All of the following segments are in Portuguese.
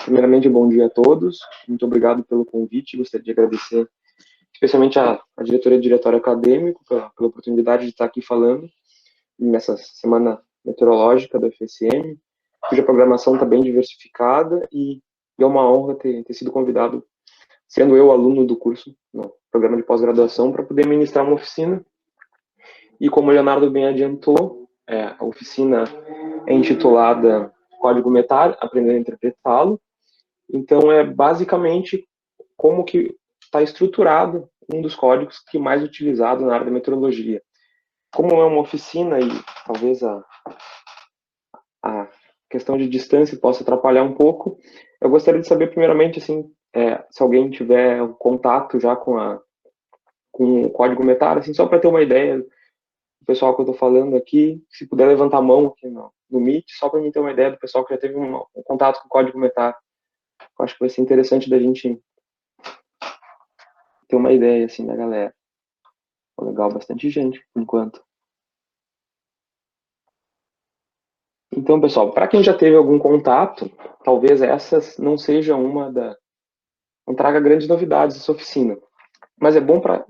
Primeiramente, bom dia a todos. Muito obrigado pelo convite. Gostaria de agradecer especialmente a diretoria e diretório acadêmico pela oportunidade de estar aqui falando nessa semana meteorológica da UFSM, cuja programação está bem diversificada e é uma honra ter sido convidado, sendo eu aluno do curso, no programa de pós-graduação, para poder ministrar uma oficina. E como o Leonardo bem adiantou, a oficina é intitulada Código Metar, Aprender a Interpretá-lo. Então, é basicamente como que está estruturado um dos códigos que mais é utilizado na área da meteorologia. Como é uma oficina e talvez a questão de distância possa atrapalhar um pouco, eu gostaria de saber primeiramente assim, se alguém tiver contato já com o código Metar, assim, só para ter uma ideia do pessoal que eu estou falando aqui, se puder levantar a mão aqui no Meet, só para mim ter uma ideia do pessoal que já teve um contato com o código Metar. Eu acho que vai ser interessante da gente ter uma ideia assim da galera. Legal, bastante gente, por enquanto. Então, pessoal, para quem já teve algum contato, talvez essas não seja não traga grandes novidades essa oficina. Mas é bom para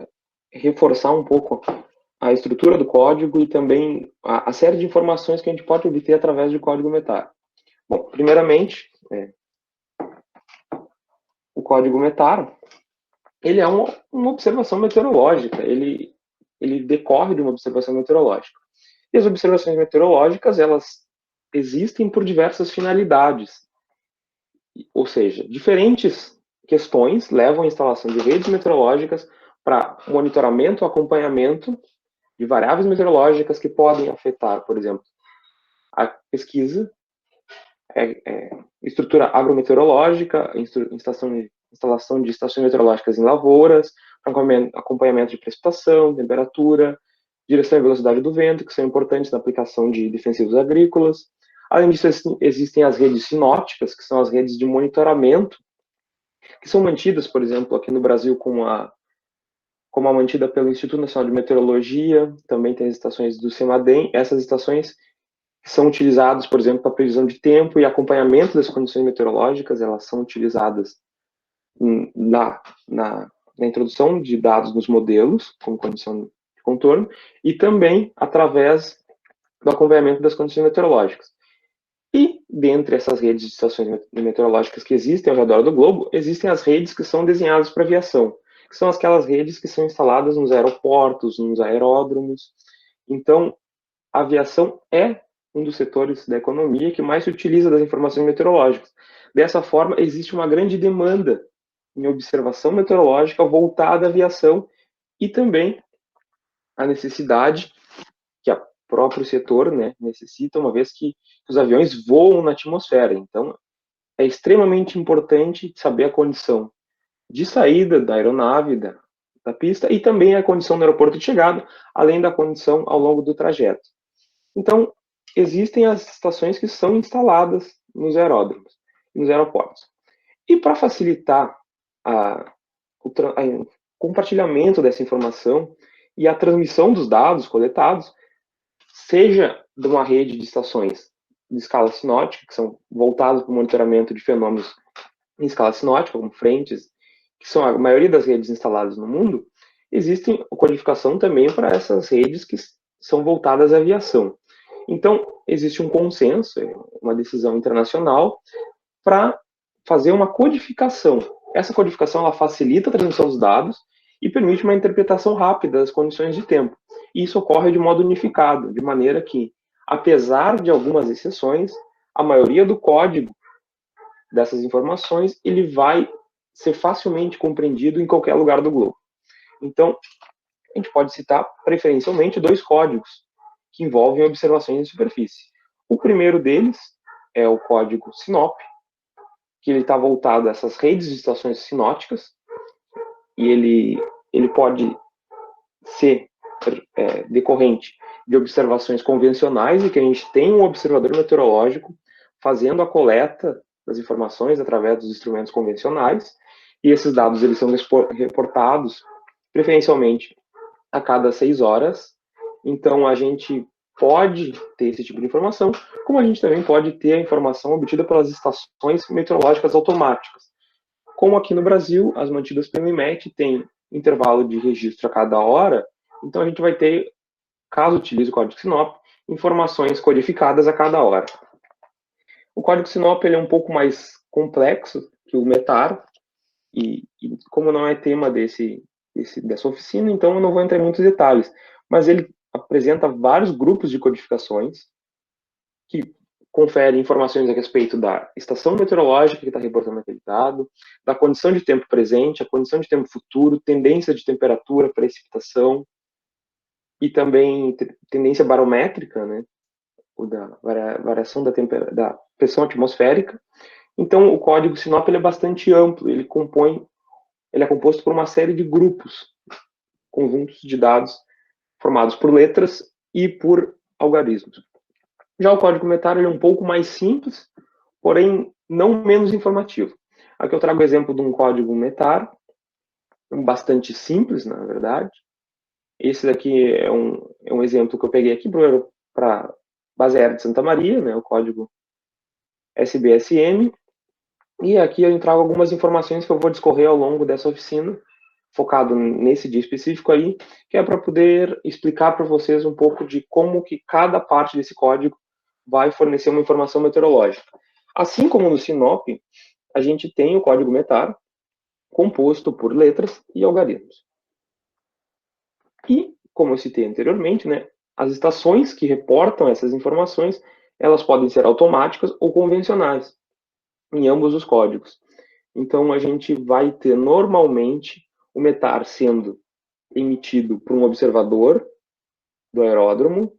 reforçar um pouco a estrutura do código e também a série de informações que a gente pode obter através do código Metar. Bom, primeiramente, o código Metar, ele é uma observação meteorológica, ele decorre de uma observação meteorológica. E as observações meteorológicas, elas existem por diversas finalidades. Ou seja, diferentes questões levam à instalação de redes meteorológicas para monitoramento e acompanhamento de variáveis meteorológicas que podem afetar, por exemplo, a pesquisa, estrutura agrometeorológica, instalação de estações meteorológicas em lavouras, acompanhamento de precipitação, temperatura, direção e velocidade do vento, que são importantes na aplicação de defensivos agrícolas. Além disso, existem as redes sinópticas, que são as redes de monitoramento, que são mantidas, por exemplo, aqui no Brasil como a mantida pelo Instituto Nacional de Meteorologia, também tem as estações do CEMADEM. Essas estações são utilizadas, por exemplo, para previsão de tempo e acompanhamento das condições meteorológicas, elas são utilizadas na introdução de dados nos modelos, como condição de contorno, e também através do acompanhamento das condições meteorológicas. E, dentre essas redes de estações meteorológicas que existem ao redor do globo, existem as redes que são desenhadas para aviação, que são aquelas redes que são instaladas nos aeroportos, nos aeródromos. Então, a aviação é um dos setores da economia que mais se utiliza das informações meteorológicas. Dessa forma, existe uma grande demanda em observação meteorológica voltada à aviação e também a necessidade que o próprio setor, né, necessita, uma vez que os aviões voam na atmosfera. Então, é extremamente importante saber a condição de saída da aeronave, da pista, e também a condição no aeroporto de chegada, além da condição ao longo do trajeto. Então, existem as estações que são instaladas nos aeródromos, nos aeroportos. E para facilitar o compartilhamento dessa informação e a transmissão dos dados coletados, seja de uma rede de estações de escala sinótica, que são voltadas para o monitoramento de fenômenos em escala sinótica, como frentes, que são a maioria das redes instaladas no mundo, existe codificação também para essas redes que são voltadas à aviação. Então, existe um consenso, uma decisão internacional, para fazer uma codificação. Essa codificação ela facilita a transmissão dos dados e permite uma interpretação rápida das condições de tempo. E isso ocorre de modo unificado, de maneira que, apesar de algumas exceções, a maioria do código dessas informações ele vai ser facilmente compreendido em qualquer lugar do globo. Então, a gente pode citar preferencialmente dois códigos que envolvem observações em superfície. O primeiro deles é o código SINOP, que ele está voltado a essas redes de estações sinóticas, e ele pode ser decorrente de observações convencionais, e que a gente tem um observador meteorológico fazendo a coleta das informações através dos instrumentos convencionais, e esses dados eles são reportados preferencialmente a cada 6 horas. Então, a gente pode ter esse tipo de informação, como a gente também pode ter a informação obtida pelas estações meteorológicas automáticas. Como aqui no Brasil, as mantidas pelo IMET têm intervalo de registro a cada hora, então a gente vai ter, caso utilize o código SINOP, informações codificadas a cada hora. O código SINOP ele é um pouco mais complexo que o METAR, e como não é tema dessa oficina, então eu não vou entrar em muitos detalhes, mas ele apresenta vários grupos de codificações que conferem informações a respeito da estação meteorológica que está reportando aquele dado, da condição de tempo presente, a condição de tempo futuro, tendência de temperatura, precipitação e também tendência barométrica, né, ou da variação da pressão atmosférica. Então, o código SINOP ele é bastante amplo, ele é composto por uma série de grupos, conjuntos de dados formados por letras e por algarismos. Já o código METAR ele é um pouco mais simples, porém não menos informativo. Aqui eu trago o exemplo de um código METAR, bastante simples, na verdade. Esse daqui é um exemplo que eu peguei aqui para a base aérea de Santa Maria, né, o código SBSM. E aqui eu trago algumas informações que eu vou discorrer ao longo dessa oficina, focado nesse dia específico aí, que é para poder explicar para vocês um pouco de como que cada parte desse código vai fornecer uma informação meteorológica. Assim como no SINOP, a gente tem o código METAR, composto por letras e algarismos. E, como eu citei anteriormente, né, as estações que reportam essas informações, elas podem ser automáticas ou convencionais, em ambos os códigos. Então, a gente vai ter, normalmente, o METAR sendo emitido por um observador do aeródromo.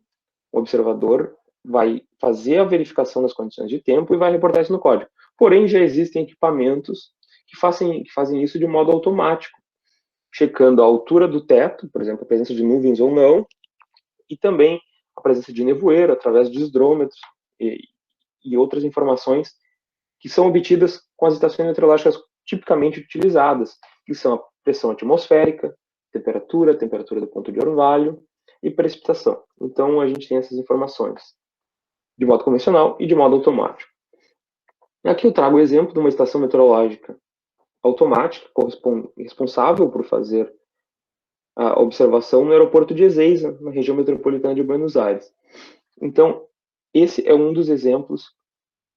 O observador vai fazer a verificação das condições de tempo e vai reportar isso no código. Porém, já existem equipamentos que fazem isso de modo automático, checando a altura do teto, por exemplo, a presença de nuvens ou não, e também a presença de nevoeiro através de hidrômetros e outras informações que são obtidas com as estações meteorológicas tipicamente utilizadas, que são a pressão atmosférica, temperatura do ponto de orvalho e precipitação. Então, a gente tem essas informações de modo convencional e de modo automático. Aqui eu trago o exemplo de uma estação meteorológica automática, responsável por fazer a observação no aeroporto de Ezeiza, na região metropolitana de Buenos Aires. Então, esse é um dos exemplos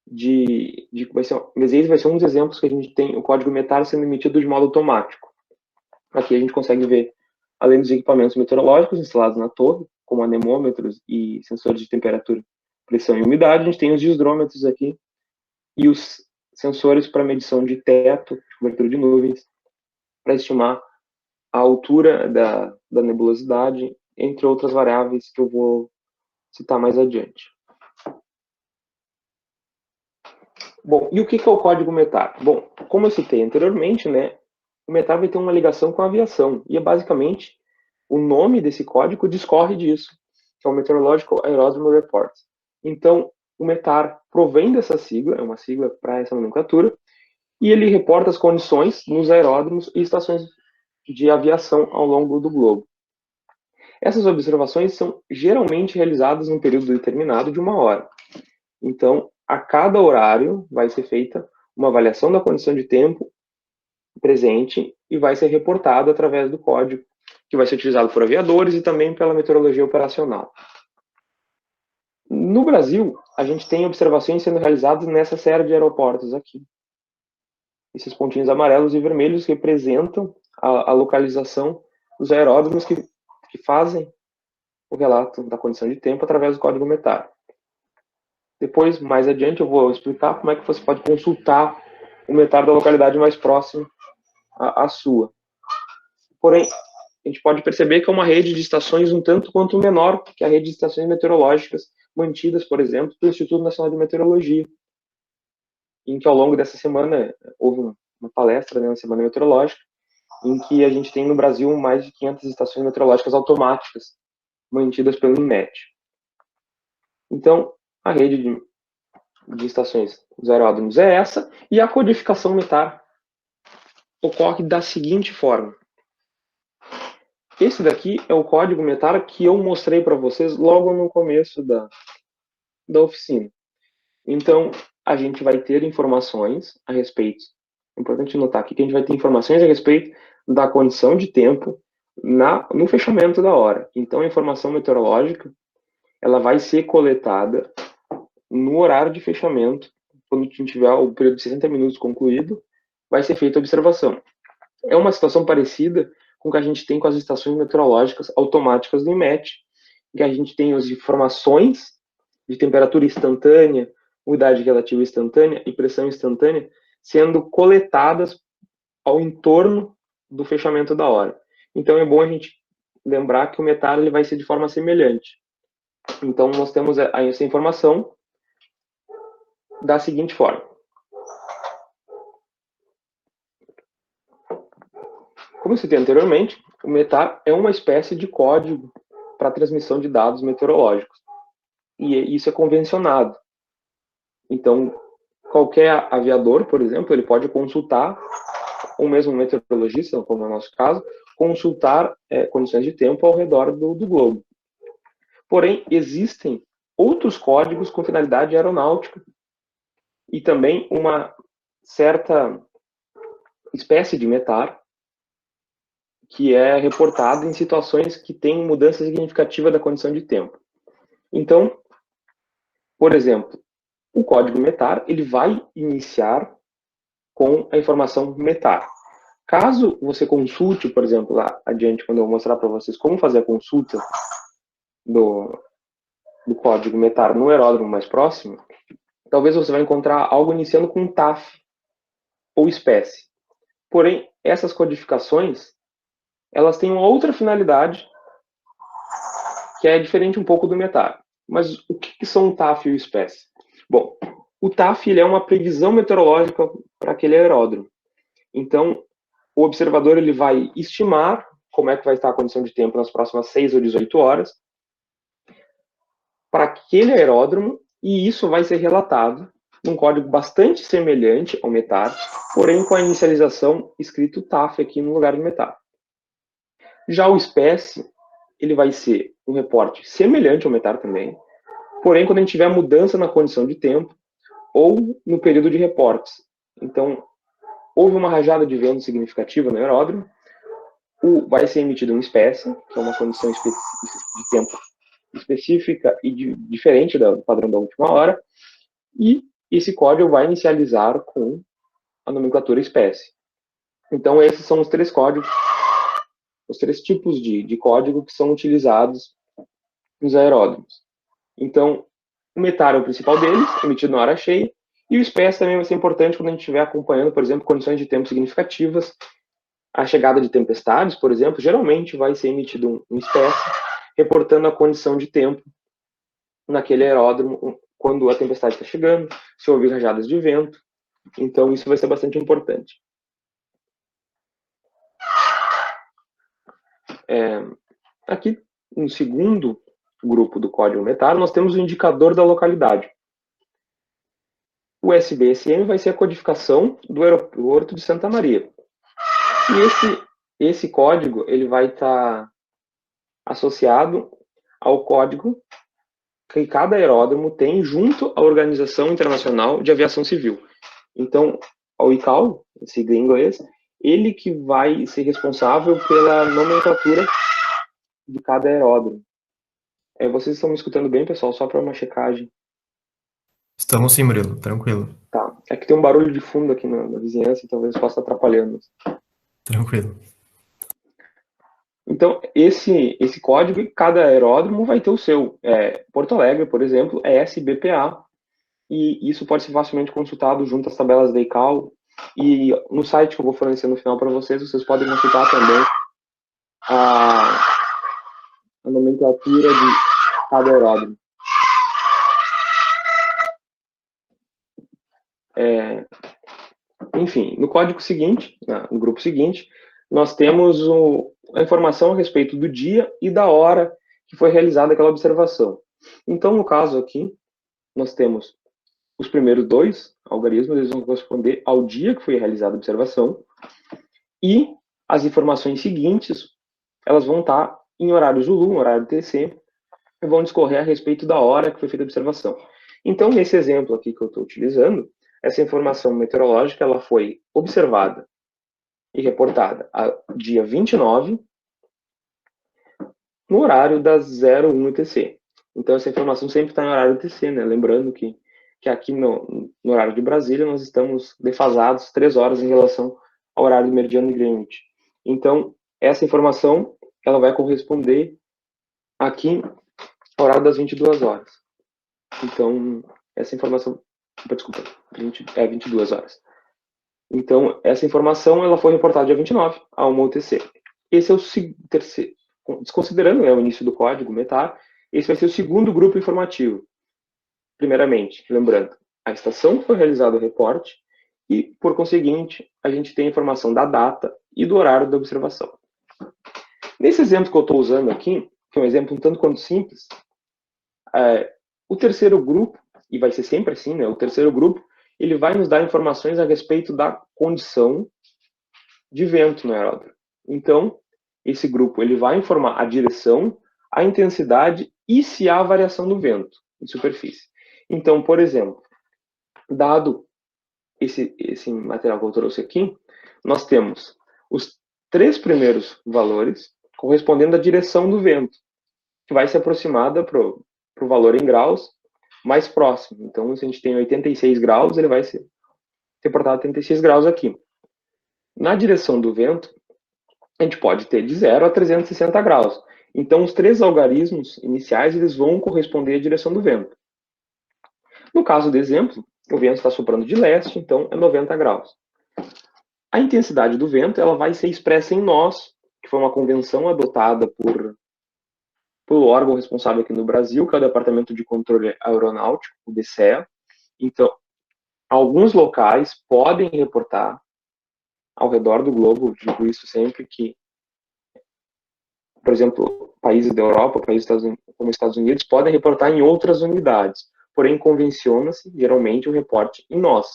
Ezeiza vai ser um dos exemplos que a gente tem o código METAR sendo emitido de modo automático. Aqui a gente consegue ver, além dos equipamentos meteorológicos instalados na torre, como anemômetros e sensores de temperatura, pressão e umidade, a gente tem os hidrômetros aqui e os sensores para medição de teto, de cobertura de nuvens, para estimar a altura da nebulosidade, entre outras variáveis que eu vou citar mais adiante. Bom, e o que é o código METAR? Bom, como eu citei anteriormente, né, o METAR vai ter uma ligação com a aviação, e é basicamente o nome desse código discorre disso, que é o Meteorological Aerodrome Report. Então, o METAR provém dessa sigla, é uma sigla para essa nomenclatura, e ele reporta as condições nos aeródromos e estações de aviação ao longo do globo. Essas observações são geralmente realizadas num período determinado de 1 hora. Então, a cada horário vai ser feita uma avaliação da condição de tempo presente e vai ser reportado através do código, que vai ser utilizado por aviadores e também pela meteorologia operacional. No Brasil, a gente tem observações sendo realizadas nessa série de aeroportos aqui. Esses pontinhos amarelos e vermelhos representam a localização dos aeródromos que fazem o relato da condição de tempo através do código METAR. Depois, mais adiante, eu vou explicar como é que você pode consultar o METAR da localidade mais próxima à sua. Porém, a gente pode perceber que é uma rede de estações um tanto quanto menor que a rede de estações meteorológicas mantidas, por exemplo, pelo Instituto Nacional de Meteorologia, em que ao longo dessa semana houve uma palestra, né, na Semana Meteorológica, em que a gente tem no Brasil mais de 500 estações meteorológicas automáticas mantidas pelo INMET. Então, a rede de estações dos aeródromos é essa, e a codificação METAR ocorre da seguinte forma. Esse daqui é o código METAR que eu mostrei para vocês logo no começo da oficina. Então, a gente vai ter informações a respeito, é importante notar aqui que a gente vai ter informações a respeito da condição de tempo no fechamento da hora. Então, a informação meteorológica, ela vai ser coletada no horário de fechamento, quando a gente tiver o período de 60 minutos concluído, vai ser feita a observação. É uma situação parecida com o que a gente tem com as estações meteorológicas automáticas do IMET, que a gente tem as informações de temperatura instantânea, umidade relativa instantânea e pressão instantânea sendo coletadas ao entorno do fechamento da hora. Então é bom a gente lembrar que o METAR ele vai ser de forma semelhante. Então nós temos essa informação da seguinte forma. Como eu citei anteriormente, o METAR é uma espécie de código para transmissão de dados meteorológicos. E isso é convencionado. Então, qualquer aviador, por exemplo, ele pode consultar, ou mesmo um meteorologista, como é o nosso caso, consultar condições de tempo ao redor do globo. Porém, existem outros códigos com finalidade aeronáutica e também uma certa espécie de METAR que é reportado em situações que têm mudança significativa da condição de tempo. Então, por exemplo, o código METAR ele vai iniciar com a informação METAR. Caso você consulte, por exemplo, lá adiante, quando eu vou mostrar para vocês como fazer a consulta do código METAR no aeródromo mais próximo, talvez você vai encontrar algo iniciando com TAF ou espécie. Porém, essas codificações, elas têm uma outra finalidade que é diferente um pouco do METAR. Mas o que são o TAF e o espécie? Bom, o TAF ele é uma previsão meteorológica para aquele aeródromo. Então, o observador ele vai estimar como é que vai estar a condição de tempo nas próximas 6 ou 18 horas para aquele aeródromo, e isso vai ser relatado num código bastante semelhante ao METAR, porém com a inicialização escrito TAF aqui no lugar do METAR. Já o espécie, ele vai ser um reporte semelhante ao METAR também, porém quando a gente tiver mudança na condição de tempo ou no período de reportes. Então, houve uma rajada de vento significativa no aeródromo, vai ser emitido uma espécie, que é uma condição de tempo específica e diferente do padrão da última hora, e esse código vai inicializar com a nomenclatura espécie. Então, esses são os três códigos, os três tipos de código que são utilizados nos aeródromos. Então, o METAR é o principal deles, emitido na hora cheia, e o espécie também vai ser importante quando a gente estiver acompanhando, por exemplo, condições de tempo significativas. A chegada de tempestades, por exemplo, geralmente vai ser emitido um espécie, reportando a condição de tempo naquele aeródromo quando a tempestade está chegando, se houver rajadas de vento. Então, isso vai ser bastante importante. Aqui, no segundo grupo do código METAR, nós temos o indicador da localidade. O SBSM vai ser a codificação do aeroporto de Santa Maria. E esse código ele vai estar associado ao código que cada aeródromo tem junto à Organização Internacional de Aviação Civil. Então, o ICAO, sigla em inglês, ele que vai ser responsável pela nomenclatura de cada aeródromo. Vocês estão me escutando bem, pessoal? Só para uma checagem. Estamos sim, Murilo, tranquilo. Tá. É que tem um barulho de fundo aqui na vizinhança e talvez possa estar atrapalhando. Tranquilo. Então, esse código, cada aeródromo vai ter o seu. Porto Alegre, por exemplo, é SBPA, e isso pode ser facilmente consultado junto às tabelas da ICAO, e no site que eu vou fornecer no final para vocês podem consultar também a nomenclatura de cada aeródromo. Enfim, no código seguinte, no grupo seguinte, nós temos a informação a respeito do dia e da hora que foi realizada aquela observação. Então, no caso aqui, nós temos os primeiros dois algarismos, eles vão corresponder ao dia que foi realizada a observação, e as informações seguintes elas vão estar em horário Zulu, horário TC, e vão discorrer a respeito da hora que foi feita a observação. Então, nesse exemplo aqui que eu estou utilizando, essa informação meteorológica ela foi observada e reportada a dia 29, no horário das 01 UTC. Então, essa informação sempre está em horário UTC, né? Lembrando que aqui no horário de Brasília nós estamos defasados 3 horas em relação ao horário do meridiano de Greenwich. Então, essa informação ela vai corresponder aqui ao horário das 22 horas. Então, essa informação... Desculpa, 22 horas. Então, essa informação ela foi reportada dia 29 a uma UTC. Esse é o terceiro... Desconsiderando, né, o início do código METAR, esse vai ser o segundo grupo informativo. Primeiramente, lembrando, a estação foi realizado o reporte e, por conseguinte, a gente tem a informação da data e do horário da observação. Nesse exemplo que eu estou usando aqui, que é um exemplo um tanto quanto simples, o terceiro grupo, e vai ser sempre assim, né, o terceiro grupo, ele vai nos dar informações a respeito da condição de vento no aeródromo. Então, esse grupo ele vai informar a direção, a intensidade e se há variação do vento em superfície. Então, por exemplo, dado esse material que eu trouxe aqui, nós temos os 3 primeiros valores correspondendo à direção do vento, que vai ser aproximada para o valor em graus mais próximo. Então, se a gente tem 86 graus, ele vai ser reportado 86 graus aqui. Na direção do vento, a gente pode ter de 0 a 360 graus. Então, os 3 algarismos iniciais eles vão corresponder à direção do vento. No caso do exemplo, o vento está soprando de leste, então é 90 graus. A intensidade do vento ela vai ser expressa em nós, que foi uma convenção adotada pelo órgão responsável aqui no Brasil, que é o Departamento de Controle Aeronáutico, o DCEA. Então, alguns locais podem reportar ao redor do globo, digo isso sempre, que, por exemplo, países da Europa, países como Estados Unidos, podem reportar em outras unidades, porém convenciona-se, geralmente, o reporte em nós.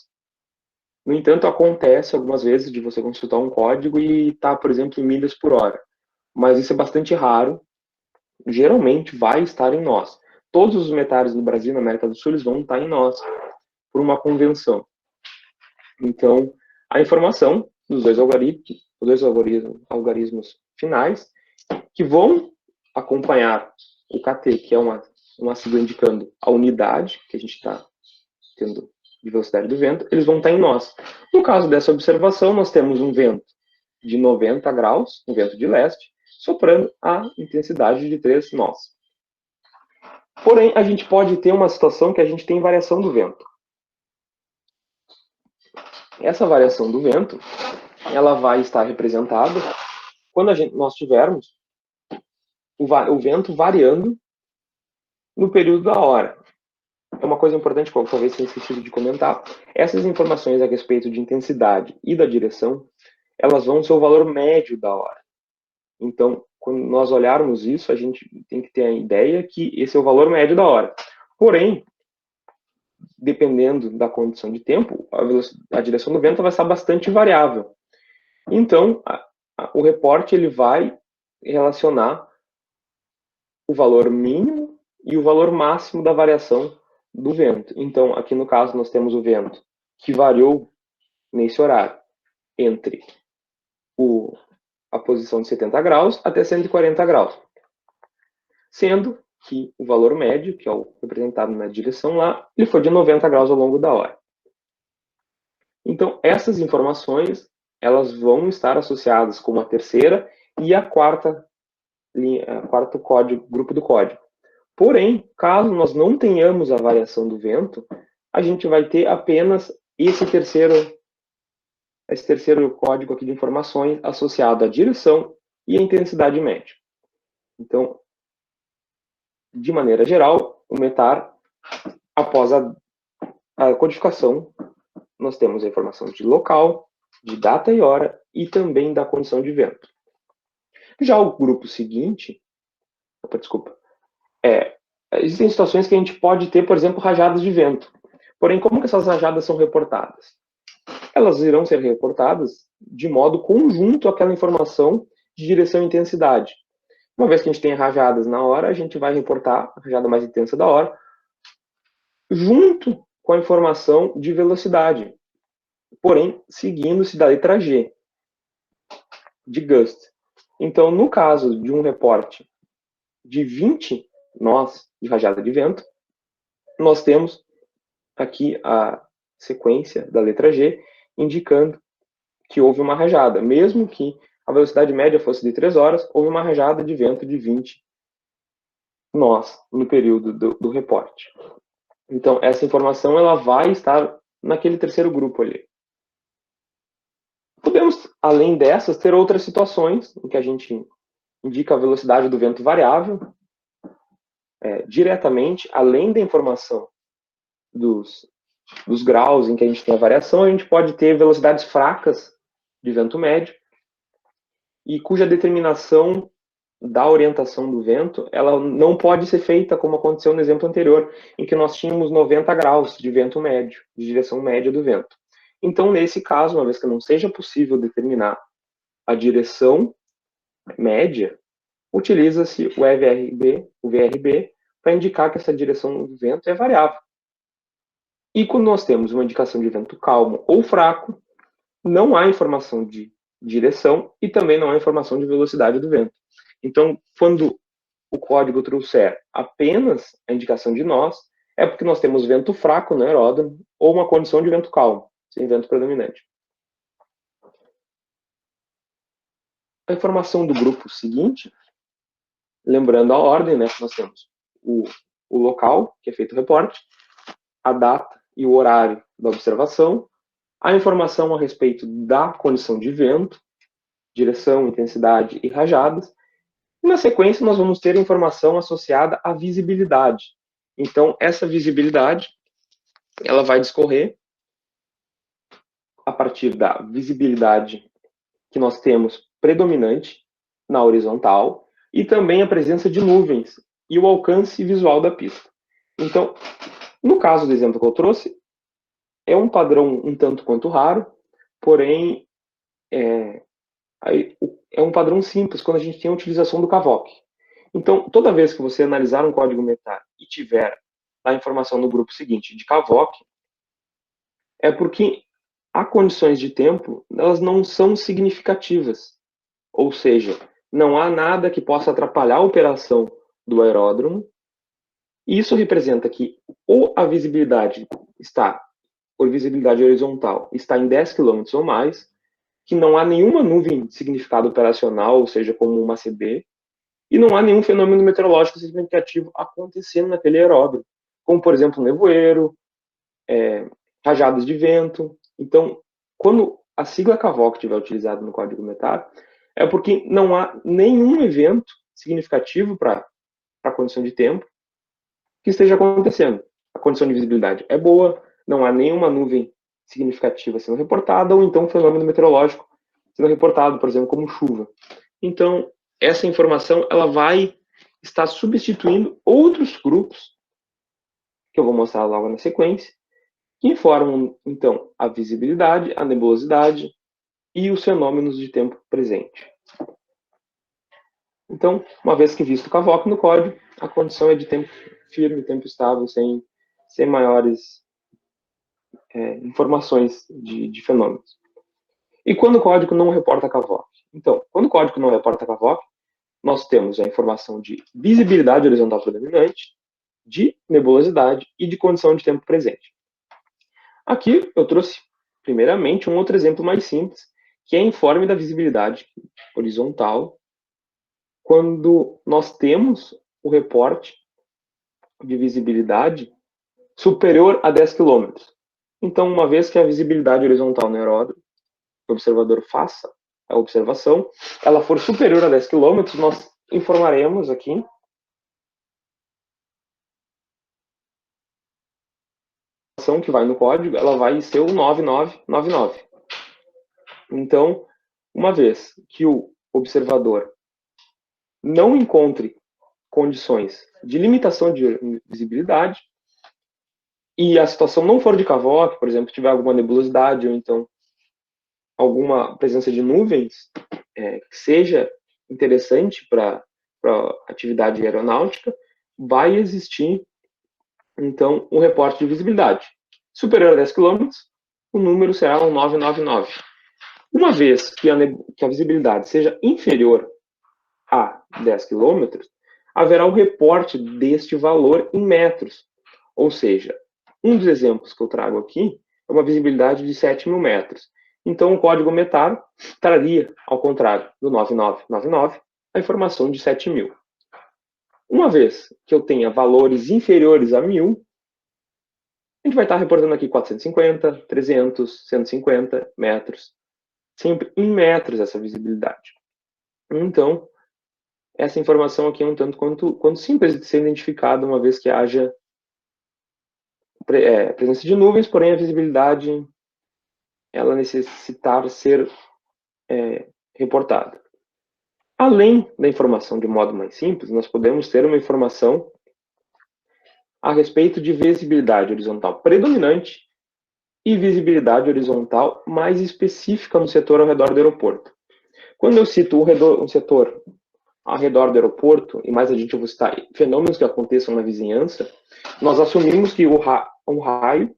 No entanto, acontece algumas vezes de você consultar um código e estar, por exemplo, em milhas por hora, mas isso é bastante raro, geralmente vai estar em nós. Todos os metais no Brasil e na América do Sul eles vão estar em nós, por uma convenção. Então, a informação dos dois algarismos finais, que vão acompanhar o KT, que é uma sigla indicando a unidade que a gente está tendo de velocidade do vento, eles vão estar em nós. No caso dessa observação, nós temos um vento de 90 graus, um vento de leste, soprando a intensidade de 3 nós. Porém, a gente pode ter uma situação que a gente tem variação do vento. Essa variação do vento, ela vai estar representada quando nós tivermos o vento variando no período da hora. É uma coisa importante, que talvez tenha esquecido de comentar. Essas informações a respeito de intensidade e da direção, elas vão ser o valor médio da hora. Então, quando nós olharmos isso, a gente tem que ter a ideia que esse é o valor médio da hora. Porém, dependendo da condição de tempo, a direção do vento vai estar bastante variável. Então, o reporte ele vai relacionar o valor mínimo e o valor máximo da variação do vento. Então, aqui no caso, nós temos o vento que variou nesse horário entre a posição de 70 graus até 140 graus. Sendo que o valor médio, que é o representado na direção lá, ele foi de 90 graus ao longo da hora. Então, essas informações elas vão estar associadas com a terceira e a quarta código, grupo do código. Porém, caso nós não tenhamos a variação do vento, a gente vai ter apenas esse terceiro código aqui de informações associado à direção e à intensidade média. Então, de maneira geral, o METAR, após a codificação, nós temos a informação de local, de data e hora e também da condição de vento. Já o grupo seguinte, existem situações que a gente pode ter, por exemplo, rajadas de vento. Porém, como que essas rajadas são reportadas? Elas irão ser reportadas de modo conjunto àquela informação de direção e intensidade. Uma vez que a gente tem rajadas na hora, a gente vai reportar a rajada mais intensa da hora, junto com a informação de velocidade, porém seguindo-se da letra G, de gust. Então, no caso de um reporte de 20 nós de rajada de vento, nós temos aqui a sequência da letra G, indicando que houve uma rajada. Mesmo que a velocidade média fosse de 3 horas, houve uma rajada de vento de 20 nós no período do reporte. Então, essa informação ela vai estar naquele terceiro grupo ali. Podemos, além dessas, ter outras situações em que a gente indica a velocidade do vento variável, diretamente, além da informação dos graus em que a gente tem a variação, a gente pode ter velocidades fracas de vento médio, e cuja determinação da orientação do vento, ela não pode ser feita como aconteceu no exemplo anterior, em que nós tínhamos 90 graus de vento médio, de direção média do vento. Então, nesse caso, uma vez que não seja possível determinar a direção média, utiliza-se o VRB, para indicar que essa direção do vento é variável. E quando nós temos uma indicação de vento calmo ou fraco, não há informação de direção e também não há informação de velocidade do vento. Então, quando o código trouxer apenas a indicação de nós, é porque nós temos vento fraco no aeródromo ou uma condição de vento calmo, sem vento predominante. A informação do grupo seguinte, lembrando a ordem, né, nós temos o local, que é feito o reporte, a data e o horário da observação, a informação a respeito da condição de vento, direção, intensidade e rajadas. E na sequência, nós vamos ter informação associada à visibilidade. Então, essa visibilidade, ela vai discorrer a partir da visibilidade que nós temos predominante na horizontal e também a presença de nuvens e o alcance visual da pista. Então, no caso do exemplo que eu trouxe, é um padrão um tanto quanto raro, porém é um padrão simples quando a gente tem a utilização do CAVOC. Então, toda vez que você analisar um código METAR e tiver a informação no grupo seguinte de CAVOC, é porque há condições de tempo, elas não são significativas. Ou seja, não há nada que possa atrapalhar a operação do aeródromo. E isso representa que ou a visibilidade horizontal está em 10 km ou mais, que não há nenhuma nuvem de significado operacional, ou seja, como uma CB, e não há nenhum fenômeno meteorológico significativo acontecendo naquele aeródromo, como, por exemplo, nevoeiro, rajadas de vento. Então, quando a sigla CAVOC estiver utilizada no código METAR, é porque não há nenhum evento significativo para a condição de tempo que esteja acontecendo. A condição de visibilidade é boa, não há nenhuma nuvem significativa sendo reportada, ou então um fenômeno meteorológico sendo reportado, por exemplo, como chuva. Então, essa informação ela vai estar substituindo outros grupos, que eu vou mostrar logo na sequência, que informam, então, a visibilidade, a nebulosidade e os fenômenos de tempo presente. Então, uma vez que visto o CAVOC no código, a condição é de tempo firme, tempo estável, sem maiores informações de fenômenos. E quando o código não reporta CAVOC? Então, quando o código não reporta CAVOC, nós temos a informação de visibilidade horizontal predominante, de nebulosidade e de condição de tempo presente. Aqui eu trouxe, primeiramente, um outro exemplo mais simples, que é informe da visibilidade horizontal, quando nós temos o reporte de visibilidade superior a 10 km. Então, uma vez que a visibilidade horizontal no aeródromo, o observador faça a observação, ela for superior a 10 km, nós informaremos aqui que vai no código, ela vai ser o 9999. Então, uma vez que o observador não encontre condições de limitação de visibilidade e a situação não for de CAVOC, por exemplo, tiver alguma nebulosidade ou então alguma presença de nuvens que seja interessante para para atividade aeronáutica, vai existir, então, um reporte de visibilidade. Superior a 10 km, o número será um 999. Uma vez que a visibilidade seja inferior a 10 km, haverá um reporte deste valor em metros. Ou seja, um dos exemplos que eu trago aqui é uma visibilidade de 7.000 metros. Então, o código METAR traria, ao contrário do 9999, a informação de 7.000. Uma vez que eu tenha valores inferiores a 1.000, a gente vai estar reportando aqui 450, 300, 150 metros. Sempre em metros essa visibilidade. Então, essa informação aqui é um tanto quanto simples de ser identificada, uma vez que haja presença de nuvens, porém a visibilidade ela necessitar ser reportada. Além da informação de modo mais simples, nós podemos ter uma informação a respeito de visibilidade horizontal predominante e visibilidade horizontal mais específica no setor ao redor do aeroporto. Quando eu cito um setor ao redor do aeroporto, e mais adiante eu vou citar fenômenos que aconteçam na vizinhança, nós assumimos que um raio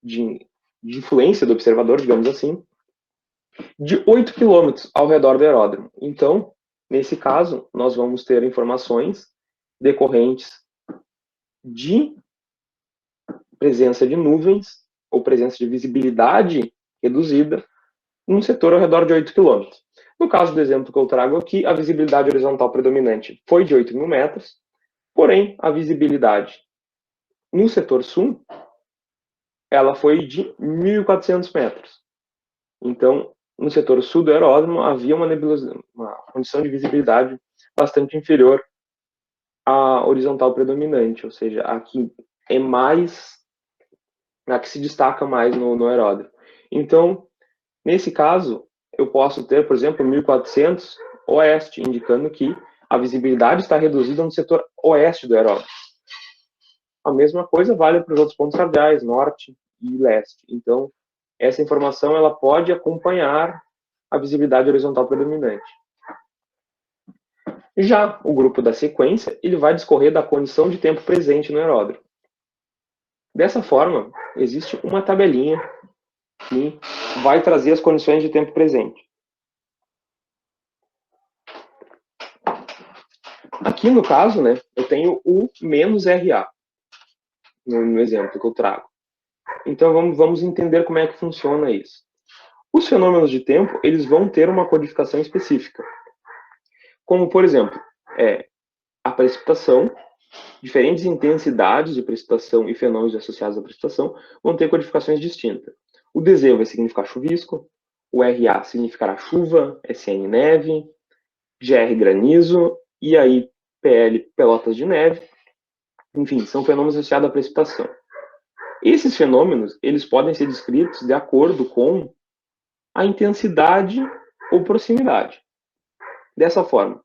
de influência do observador, digamos assim, de 8 km ao redor do aeródromo. Então, nesse caso, nós vamos ter informações decorrentes de presença de nuvens ou presença de visibilidade reduzida num setor ao redor de 8 km. No caso do exemplo que eu trago aqui, a visibilidade horizontal predominante foi de 8.000 metros, porém, a visibilidade no setor sul, ela foi de 1.400 metros. Então, no setor sul do aeródromo, havia uma condição de visibilidade bastante inferior à horizontal predominante, ou seja, a que se destaca mais no aeródromo. Então, nesse caso, eu posso ter, por exemplo, 1.400 oeste, indicando que a visibilidade está reduzida no setor oeste do aeródromo. A mesma coisa vale para os outros pontos cardeais, norte e leste. Então, essa informação ela pode acompanhar a visibilidade horizontal predominante. Já o grupo da sequência, ele vai discorrer da condição de tempo presente no aeródromo. Dessa forma, existe uma tabelinha que vai trazer as condições de tempo presente. Aqui, no caso, né, eu tenho o menos RA, no exemplo que eu trago. Então, vamos entender como é que funciona isso. Os fenômenos de tempo, eles vão ter uma codificação específica. Como, por exemplo, a precipitação, diferentes intensidades de precipitação e fenômenos associados à precipitação vão ter codificações distintas. O DZ vai significar chuvisco, o RA significará chuva, SN neve, GR granizo, e aí PL pelotas de neve. Enfim, são fenômenos associados à precipitação. Esses fenômenos, eles podem ser descritos de acordo com a intensidade ou proximidade. Dessa forma,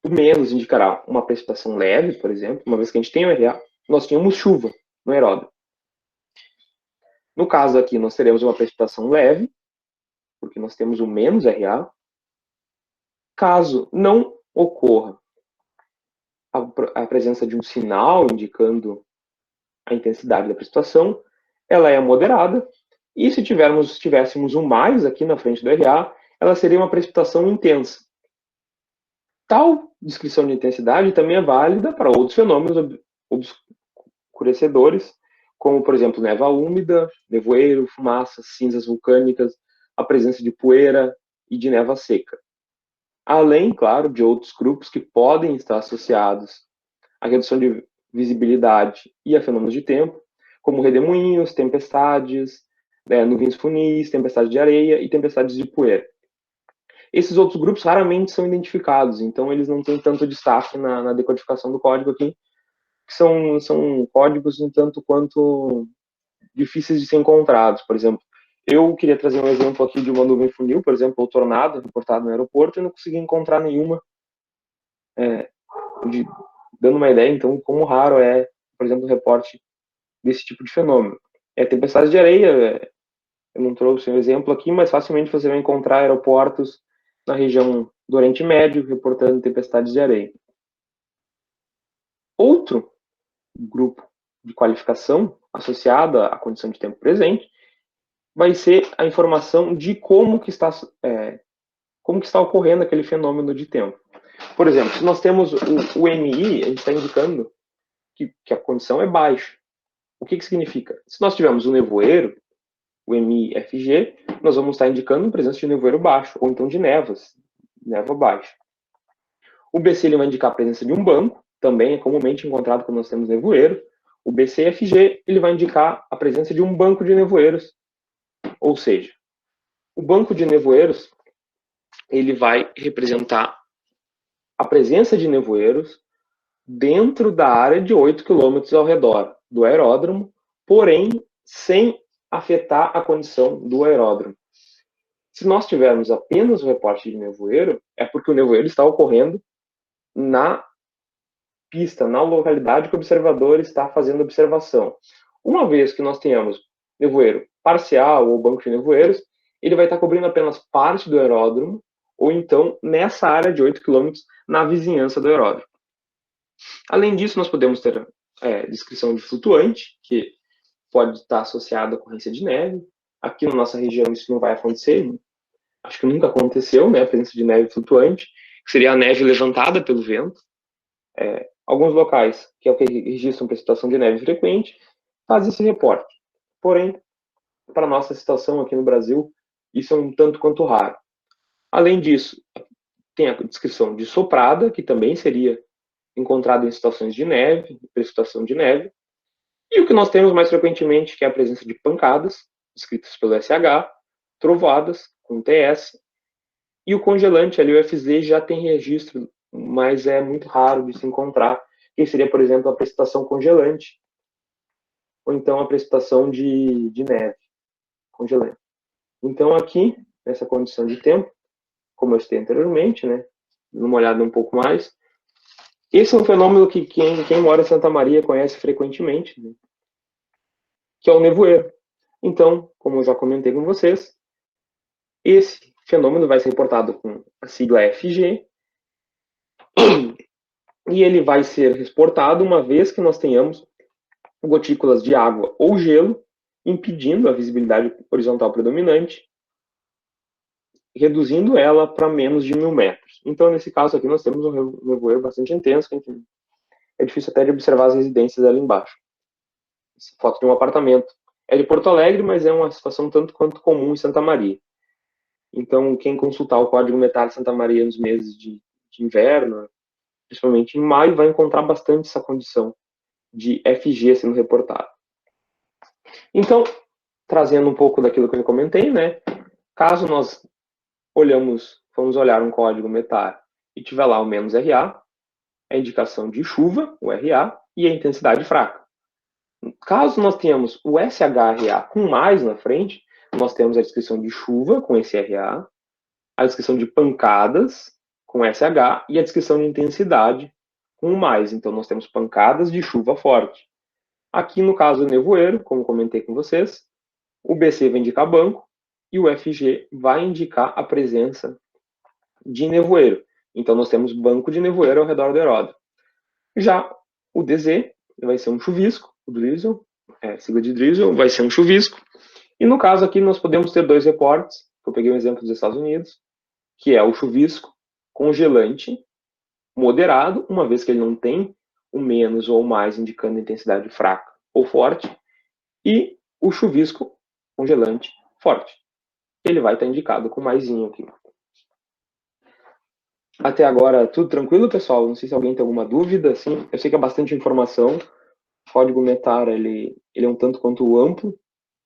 o menos indicará uma precipitação leve, por exemplo, uma vez que a gente tem o RA, nós tínhamos chuva no aeródromo. No caso aqui, nós teremos uma precipitação leve, porque nós temos o menos RA. Caso não ocorra a presença de um sinal indicando a intensidade da precipitação, ela é moderada, e se tivéssemos um mais aqui na frente do RA, ela seria uma precipitação intensa. Tal descrição de intensidade também é válida para outros fenômenos obscurecedores, como, por exemplo, névoa úmida, nevoeiro, fumaça, cinzas vulcânicas, a presença de poeira e de névoa seca. Além, claro, de outros grupos que podem estar associados à redução de visibilidade e a fenômenos de tempo, como redemoinhos, tempestades, nuvens funis, tempestades de areia e tempestades de poeira. Esses outros grupos raramente são identificados, então eles não têm tanto destaque na decodificação do código aqui, que são códigos um tanto quanto difíceis de ser encontrados. Por exemplo, eu queria trazer um exemplo aqui de uma nuvem funil, por exemplo, o tornado reportado no aeroporto, e não consegui encontrar nenhuma, dando uma ideia, então, como raro é, por exemplo, o reporte desse tipo de fenômeno. Tempestades de areia, eu não trouxe um exemplo aqui, mas facilmente você vai encontrar aeroportos na região do Oriente Médio reportando tempestades de areia. Outro grupo de qualificação associada à condição de tempo presente vai ser a informação de como que está ocorrendo aquele fenômeno de tempo. Por exemplo, se nós temos o MI, a gente está indicando que a condição é baixa. O que significa? Se nós tivermos um nevoeiro, o MI-FG, nós vamos estar indicando a presença de nevoeiro baixo, ou então de névoa baixa. O BC ele vai indicar a presença de um banco, também é comumente encontrado quando nós temos nevoeiro. O BCFG ele vai indicar a presença de um banco de nevoeiros, ou seja, o banco de nevoeiros ele vai representar a presença de nevoeiros dentro da área de 8 km ao redor do aeródromo, porém sem afetar a condição do aeródromo. Se nós tivermos apenas o reporte de nevoeiro, é porque o nevoeiro está ocorrendo na pista, na localidade que o observador está fazendo observação. Uma vez que nós tenhamos nevoeiro parcial ou banco de nevoeiros, ele vai estar cobrindo apenas parte do aeródromo, ou então nessa área de 8 km na vizinhança do aeródromo. Além disso, nós podemos ter descrição de flutuante, que pode estar associada à ocorrência de neve. Aqui na nossa região isso não vai acontecer, acho que nunca aconteceu, né, a presença de neve flutuante, que seria a neve levantada pelo vento. Alguns locais, que é o que registram precipitação de neve frequente, fazem esse reporte. Porém, para a nossa situação aqui no Brasil, isso é um tanto quanto raro. Além disso, tem a descrição de soprada, que também seria encontrada em situações de neve, precipitação de neve. E o que nós temos mais frequentemente, que é a presença de pancadas, descritas pelo SH, trovoadas, com TS, e o congelante, ali o FZ, já tem registro, mas é muito raro de se encontrar, que seria, por exemplo, a precipitação congelante, ou então a precipitação de neve congelante. Então, aqui, nessa condição de tempo, como eu citei anteriormente, né, numa olhada um pouco mais, esse é um fenômeno que quem mora em Santa Maria conhece frequentemente, né, que é o nevoeiro. Então, como eu já comentei com vocês, esse fenômeno vai ser reportado com a sigla FG, e ele vai ser reportado uma vez que nós tenhamos gotículas de água ou gelo impedindo a visibilidade horizontal predominante, reduzindo ela para menos de 1.000 metros. Então, nesse caso aqui, nós temos um nevoeiro bastante intenso, que é difícil até de observar as residências ali embaixo. Essa foto de um apartamento. É de Porto Alegre, mas é uma situação tanto quanto comum em Santa Maria. Então, quem consultar o Código Metal de Santa Maria nos meses de inverno, principalmente em maio, vai encontrar bastante essa condição de FG sendo reportado. Então, trazendo um pouco daquilo que eu comentei, né? Caso nós vamos olhar um código METAR e tiver lá o "-RA", é a indicação de chuva, o RA, e a intensidade fraca. Caso nós tenhamos o SHRA com mais na frente, nós temos a descrição de chuva com esse RA, a descrição de pancadas com SH e a descrição de intensidade com mais. Então, nós temos pancadas de chuva forte. Aqui, no caso do nevoeiro, como comentei com vocês, o BC vai indicar banco e o FG vai indicar a presença de nevoeiro. Então, nós temos banco de nevoeiro ao redor do aeródromo. Já o DZ vai ser um chuvisco, o drizzle, sigla de drizzle, vai ser um chuvisco. E no caso aqui, nós podemos ter dois reportes, eu peguei um exemplo dos Estados Unidos, que é o chuvisco congelante moderado, uma vez que ele não tem o menos ou o mais indicando intensidade fraca ou forte, e o chuvisco congelante forte. Ele vai estar indicado com maisinho aqui. Até agora, tudo tranquilo, pessoal? Não sei se alguém tem alguma dúvida. Assim, eu sei que é bastante informação. O código METAR ele é um tanto quanto amplo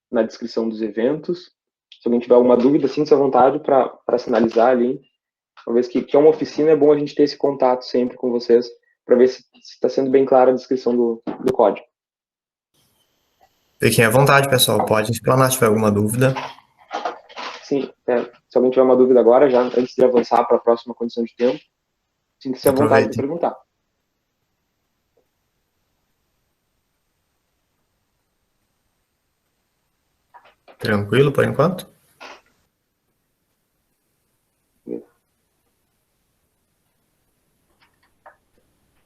na descrição dos eventos. Se alguém tiver alguma dúvida, sinta-se à vontade para sinalizar ali. Uma vez que é uma oficina, é bom a gente ter esse contato sempre com vocês para ver se está sendo bem clara a descrição do código. Fiquem à vontade, pessoal. Pode explanar se tiver alguma dúvida. Sim, se alguém tiver uma dúvida agora, já antes de avançar para a próxima condição de tempo, sinta-se à vontade de perguntar. Tranquilo por enquanto?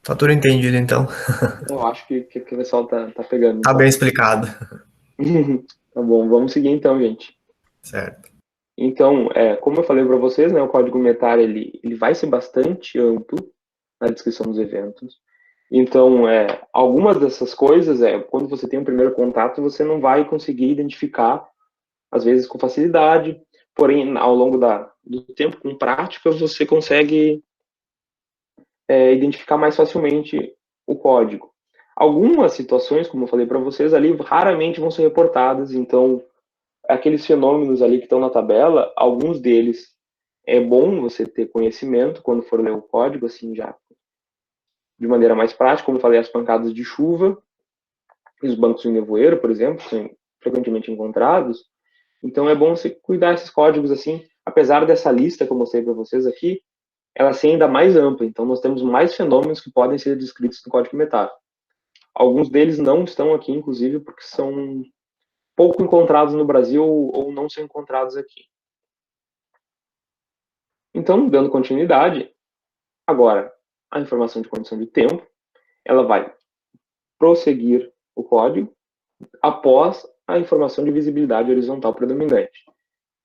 Tá tudo entendido, então. Eu acho que o pessoal tá pegando, Tá bem então. explicado. Tá bom, vamos seguir então, gente. Certo. Então, como eu falei para vocês, né, o código metário ele vai ser bastante amplo na descrição dos eventos. Então, algumas dessas coisas, quando você tem um primeiro contato, você não vai conseguir identificar, às vezes, com facilidade, porém, ao longo do tempo, com prática, você consegue identificar mais facilmente o código. Algumas situações, como eu falei para vocês, ali raramente vão ser reportadas, então, aqueles fenômenos ali que estão na tabela, alguns deles é bom você ter conhecimento quando for ler o código, assim, já de maneira mais prática, como eu falei, as pancadas de chuva, e os bancos de nevoeiro, por exemplo, que são frequentemente encontrados. Então é bom você cuidar desses códigos assim, apesar dessa lista que eu mostrei para vocês aqui, ela ser ainda mais ampla. Então nós temos mais fenômenos que podem ser descritos no código metálico. Alguns deles não estão aqui, inclusive, porque são pouco encontrados no Brasil ou não são encontrados aqui. Então, dando continuidade, agora a informação de condição de tempo, ela vai prosseguir o código após a informação de visibilidade horizontal predominante.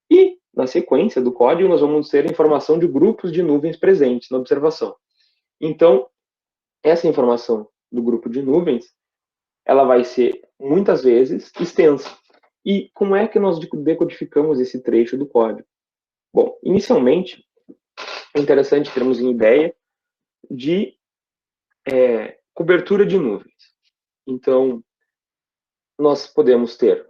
E, na sequência do código, nós vamos ter a informação de grupos de nuvens presentes na observação. Então, essa informação do grupo de nuvens, ela vai ser, muitas vezes, extensa. E como é que nós decodificamos esse trecho do código? Bom, inicialmente, é interessante termos uma ideia de cobertura de nuvens. Então, nós podemos ter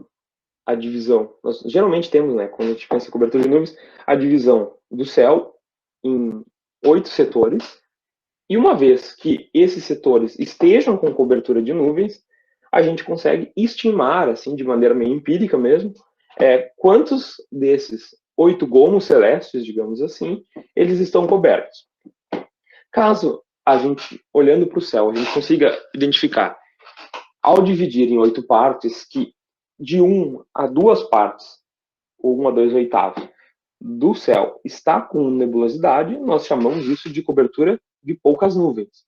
a divisão, nós geralmente temos, né, quando a gente pensa em cobertura de nuvens, a divisão do céu em 8 setores, e uma vez que esses setores estejam com cobertura de nuvens, a gente consegue estimar, assim, de maneira meio empírica mesmo, quantos desses 8 gomos celestes, digamos assim, eles estão cobertos. Caso a gente, olhando para o céu, a gente consiga identificar, ao dividir em 8 partes, que de 1 a 2 partes, ou 1 a 2 oitavos, do céu está com nebulosidade, nós chamamos isso de cobertura de poucas nuvens,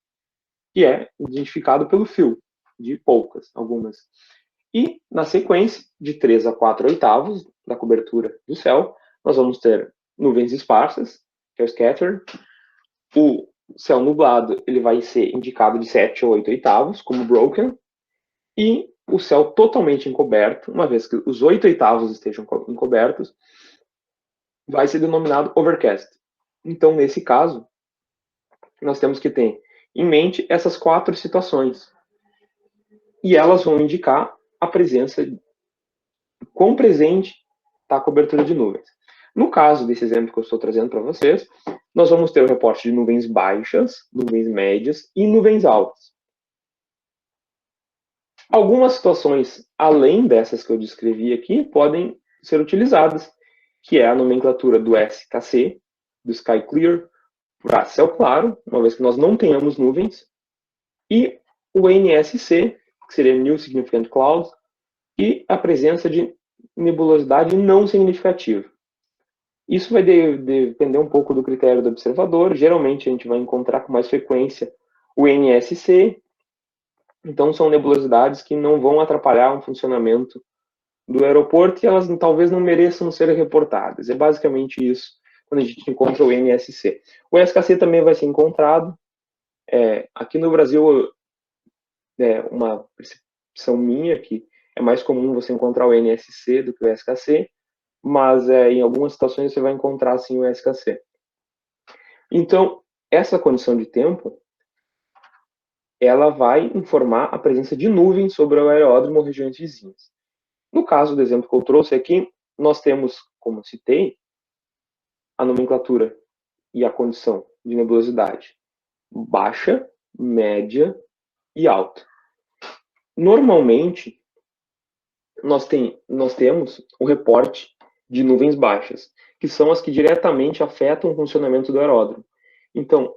que é identificado pelo fio, de poucas, algumas. E, na sequência, de 3 a 4 oitavos da cobertura do céu, nós vamos ter nuvens esparsas, que é o scatter. O céu nublado ele vai ser indicado de 7 a 8 oitavos, como broken. E o céu totalmente encoberto, uma vez que os 8 oitavos estejam encobertos, vai ser denominado overcast. Então, nesse caso, nós temos que ter em mente essas 4 situações. E elas vão indicar a presença, quão presente está a cobertura de nuvens. No caso desse exemplo que eu estou trazendo para vocês, nós vamos ter o reporte de nuvens baixas, nuvens médias e nuvens altas. Algumas situações, além dessas que eu descrevi aqui, podem ser utilizadas, que é a nomenclatura do SKC, do Sky Clear, para céu claro, uma vez que nós não tenhamos nuvens, e o NSC, que seria New Significant Cloud, e a presença de nebulosidade não significativa. Isso vai depender um pouco do critério do observador. Geralmente a gente vai encontrar com mais frequência o NSC. Então são nebulosidades que não vão atrapalhar o funcionamento do aeroporto e elas talvez não mereçam ser reportadas. É basicamente isso quando a gente encontra o NSC. O SKC também vai ser encontrado. Aqui no Brasil, uma percepção minha que é mais comum você encontrar o NSC do que o SKC, mas em algumas situações você vai encontrar sim o SKC. Então, essa condição de tempo, ela vai informar a presença de nuvens sobre o aeródromo ou regiões vizinhas. No caso do exemplo que eu trouxe aqui, nós temos, como citei, a nomenclatura e a condição de nebulosidade baixa, média e alta. Normalmente, nós temos o reporte de nuvens baixas, que são as que diretamente afetam o funcionamento do aeródromo. Então,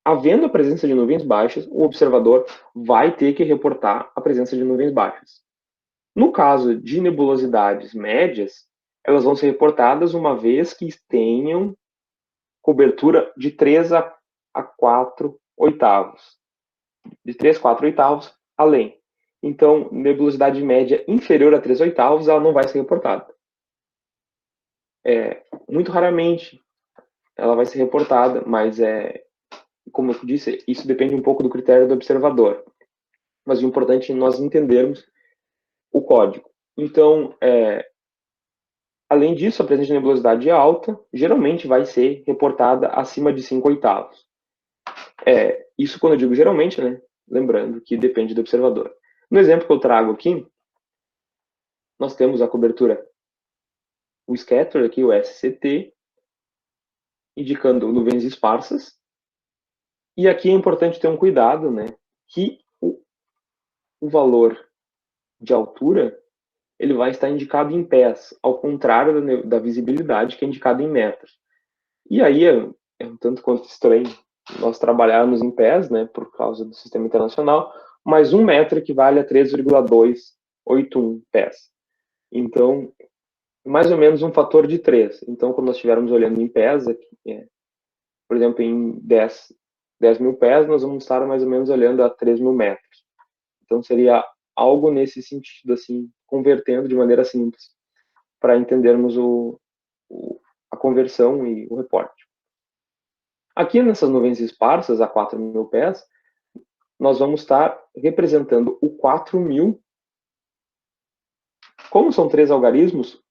havendo a presença de nuvens baixas, o observador vai ter que reportar a presença de nuvens baixas. No caso de nebulosidades médias, elas vão ser reportadas uma vez que tenham cobertura de 3 a 4 oitavos. de 3, 4 oitavos, além. Então, nebulosidade média inferior a 3 oitavos, ela não vai ser reportada. Muito raramente ela vai ser reportada, mas como eu disse, isso depende um pouco do critério do observador. Mas o importante é nós entendermos o código. Então, além disso, a presença de nebulosidade alta geralmente vai ser reportada acima de 5 oitavos. Isso quando eu digo geralmente, né? Lembrando que depende do observador. No exemplo que eu trago aqui, nós temos a cobertura, o scatter aqui, o SCT, indicando nuvens esparsas. E aqui é importante ter um cuidado, né? Que o valor de altura ele vai estar indicado em pés, ao contrário da visibilidade, que é indicado em metros. E aí é um tanto quanto estranho nós trabalharmos em pés, né, por causa do sistema internacional, mas 1 metro equivale a 3,281 pés. Então, mais ou menos um fator de 3. Então, quando nós estivermos olhando em pés, aqui, por exemplo, em 10 mil pés, nós vamos estar mais ou menos olhando a 3 mil metros. Então, seria algo nesse sentido, assim, convertendo de maneira simples, para entendermos a conversão e o reporte. Aqui nessas nuvens esparsas, a 4 mil pés, nós vamos estar representando o 4.000. Como são 3 algarismos,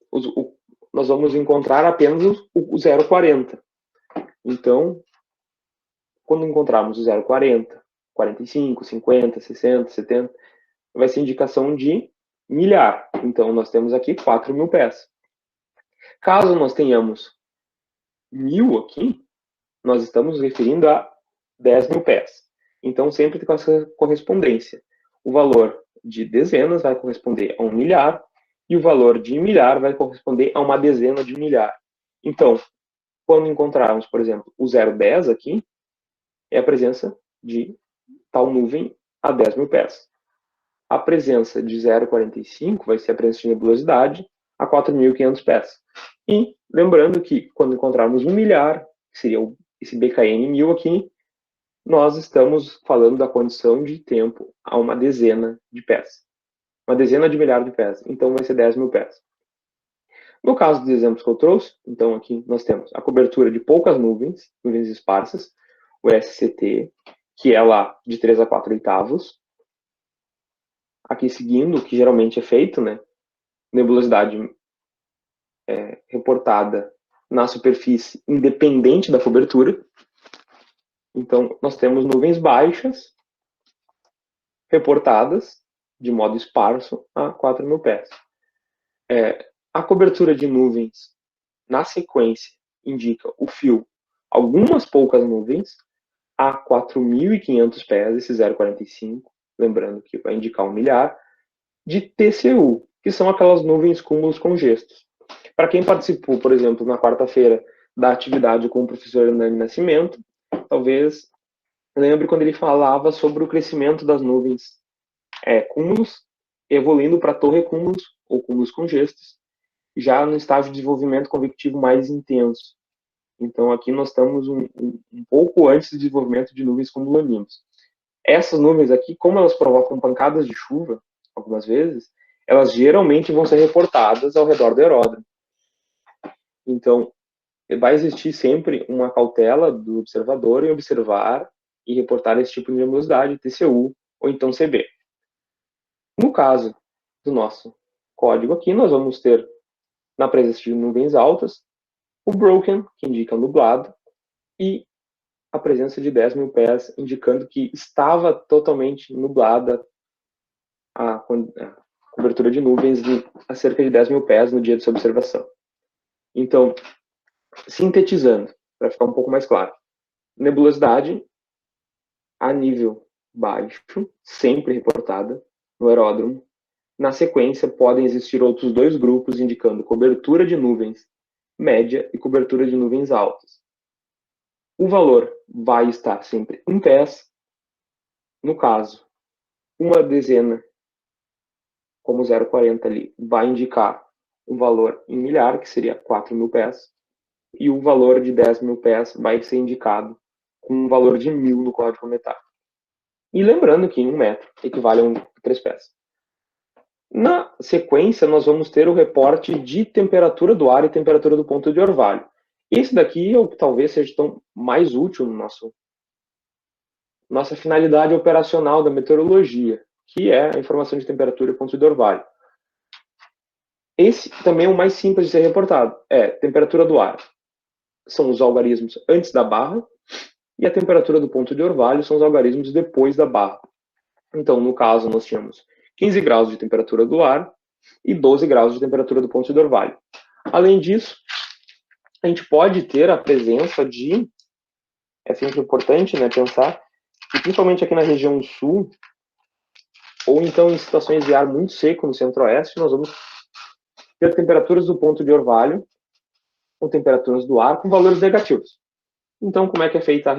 nós vamos encontrar apenas o 0,40. Então, quando encontrarmos o 0,40, 45, 50, 60, 70, vai ser indicação de milhar. Então, nós temos aqui 4 mil pés. Caso nós tenhamos 1.000 aqui, nós estamos referindo a 10 mil pés. Então, sempre tem essa correspondência. O valor de dezenas vai corresponder a 1 milhar e o valor de milhar vai corresponder a uma dezena de milhar. Então, quando encontrarmos, por exemplo, o 0,10 aqui, é a presença de tal nuvem a 10 mil pés. A presença de 0,45 vai ser a presença de nebulosidade a 4.500 pés. E lembrando que quando encontrarmos 1 milhar, que seria esse BKN 1000 aqui, nós estamos falando da condição de tempo a uma dezena de pés. Uma dezena de milhar de pés. Então vai ser 10 mil pés. No caso dos exemplos que eu trouxe, então aqui nós temos a cobertura de poucas nuvens, nuvens esparsas, o SCT, que é lá de 3 a 4 oitavos. Aqui seguindo, o que geralmente é feito, né? Nebulosidade reportada na superfície independente da cobertura. Então, nós temos nuvens baixas reportadas de modo esparso a 4 mil pés. A cobertura de nuvens, na sequência, indica o fio algumas poucas nuvens a 4.500 pés, esse 0,45, lembrando que vai indicar 1 milhar, de TCU, que são aquelas nuvens cúmulos congestos. Para quem participou, por exemplo, na quarta-feira da atividade com o professor Hernani Nascimento, talvez lembre quando ele falava sobre o crescimento das nuvens cúmulos, evoluindo para torre-cúmulos ou cúmulos congestos, já no estágio de desenvolvimento convectivo mais intenso. Então, aqui nós estamos um pouco antes do desenvolvimento de nuvens cumulonimbus. Essas nuvens aqui, como elas provocam pancadas de chuva, algumas vezes, elas geralmente vão ser reportadas ao redor do aeródromo. Então, vai existir sempre uma cautela do observador em observar e reportar esse tipo de nebulosidade, TCU ou então CB. No caso do nosso código aqui, nós vamos ter, na presença de nuvens altas, o broken, que indica nublado, e a presença de 10 mil pés, indicando que estava totalmente nublada a cobertura de nuvens a cerca de 10 mil pés no dia de sua observação. Então, sintetizando, para ficar um pouco mais claro, nebulosidade a nível baixo, sempre reportada no aeródromo. Na sequência, podem existir outros 2 grupos indicando cobertura de nuvens média e cobertura de nuvens altas. O valor vai estar sempre em pés. No caso, uma dezena, como 0,40 ali, vai indicar um valor em milhar, que seria 4 mil pés. E o valor de 10 mil pés vai ser indicado com um valor de 1.000 no código metálico. E lembrando que 1 metro equivale a 3 pés. Na sequência, nós vamos ter o reporte de temperatura do ar e temperatura do ponto de orvalho. Esse daqui é o que talvez seja mais útil no nossa finalidade operacional da meteorologia, que é a informação de temperatura e ponto de orvalho. Esse também é o mais simples de ser reportado. É temperatura do ar. São os algarismos antes da barra, e a temperatura do ponto de orvalho são os algarismos depois da barra. Então, no caso, nós tínhamos 15 graus de temperatura do ar e 12 graus de temperatura do ponto de orvalho. Além disso, a gente pode ter a presença de... É sempre importante, né, pensar que, principalmente aqui na região sul, ou então em situações de ar muito seco no centro-oeste, nós vamos ter temperaturas do ponto de orvalho ou temperaturas do ar com valores negativos. Então, como é que é feita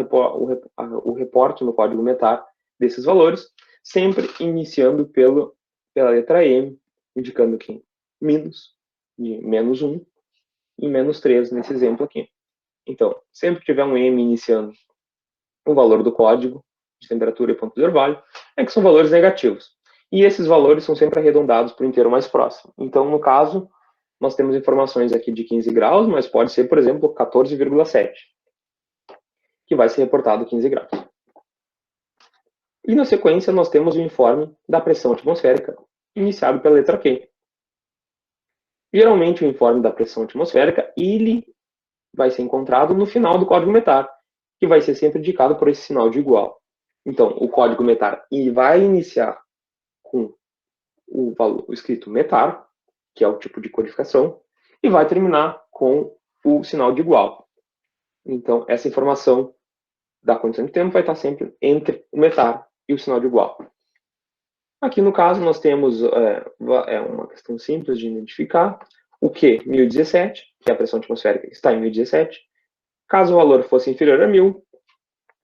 o reporte no código METAR desses valores? Sempre iniciando pela letra M, indicando que menos, de menos 1 e menos 3 nesse exemplo aqui. Então, sempre que tiver um M iniciando o valor do código de temperatura e ponto de orvalho, é que são valores negativos. E esses valores são sempre arredondados para o inteiro mais próximo. Então, no caso, nós temos informações aqui de 15 graus, mas pode ser, por exemplo, 14,7, que vai ser reportado 15 graus. E na sequência, nós temos o informe da pressão atmosférica, iniciado pela letra Q. Geralmente, o informe da pressão atmosférica, ele vai ser encontrado no final do código METAR, que vai ser sempre indicado por esse sinal de igual. Então, o código METAR vai iniciar com o valor escrito METAR, que é o tipo de codificação, e vai terminar com o sinal de igual. Então, essa informação da condição de tempo vai estar sempre entre o METAR e o sinal de igual. Aqui no caso nós temos uma questão simples de identificar o Q 1017, que é a pressão atmosférica que está em 1017. Caso o valor fosse inferior a 1000,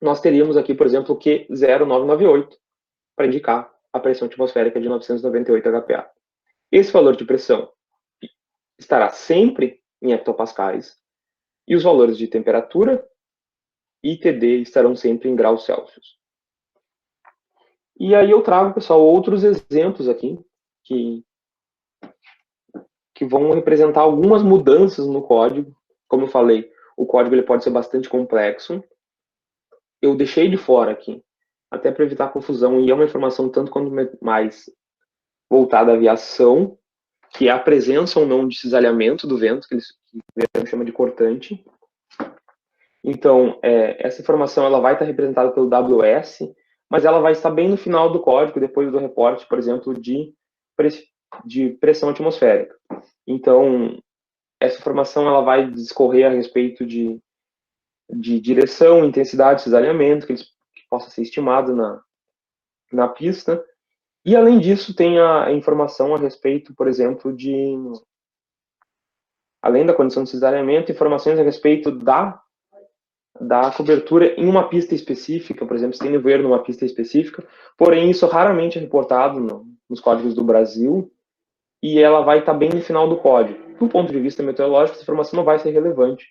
nós teríamos aqui, por exemplo, o Q 0998, para indicar a pressão atmosférica de 998 HPA. Esse valor de pressão estará sempre em hectopascais e os valores de temperatura e TD estarão sempre em graus Celsius. E aí eu trago, pessoal, outros exemplos aqui que vão representar algumas mudanças no código. Como eu falei, o código ele pode ser bastante complexo. Eu deixei de fora aqui, até para evitar confusão, e é uma informação tanto quanto mais voltada à aviação, que é a presença ou não de cisalhamento do vento, que eles chamam de cortante. Então, essa informação ela vai estar representada pelo WS, mas ela vai estar bem no final do código, depois do reporte, por exemplo, de pressão atmosférica. Então, essa informação ela vai discorrer a respeito de direção, intensidade, cisalhamento, que possa ser estimado na pista. E, além disso, tem a informação a respeito, por exemplo, além da condição de cisalhamento, informações a respeito da cobertura em uma pista específica, por exemplo, se tem nevoeiro numa pista específica, porém isso raramente é reportado nos códigos do Brasil, e ela vai estar bem no final do código. Do ponto de vista meteorológico, essa informação não vai ser relevante,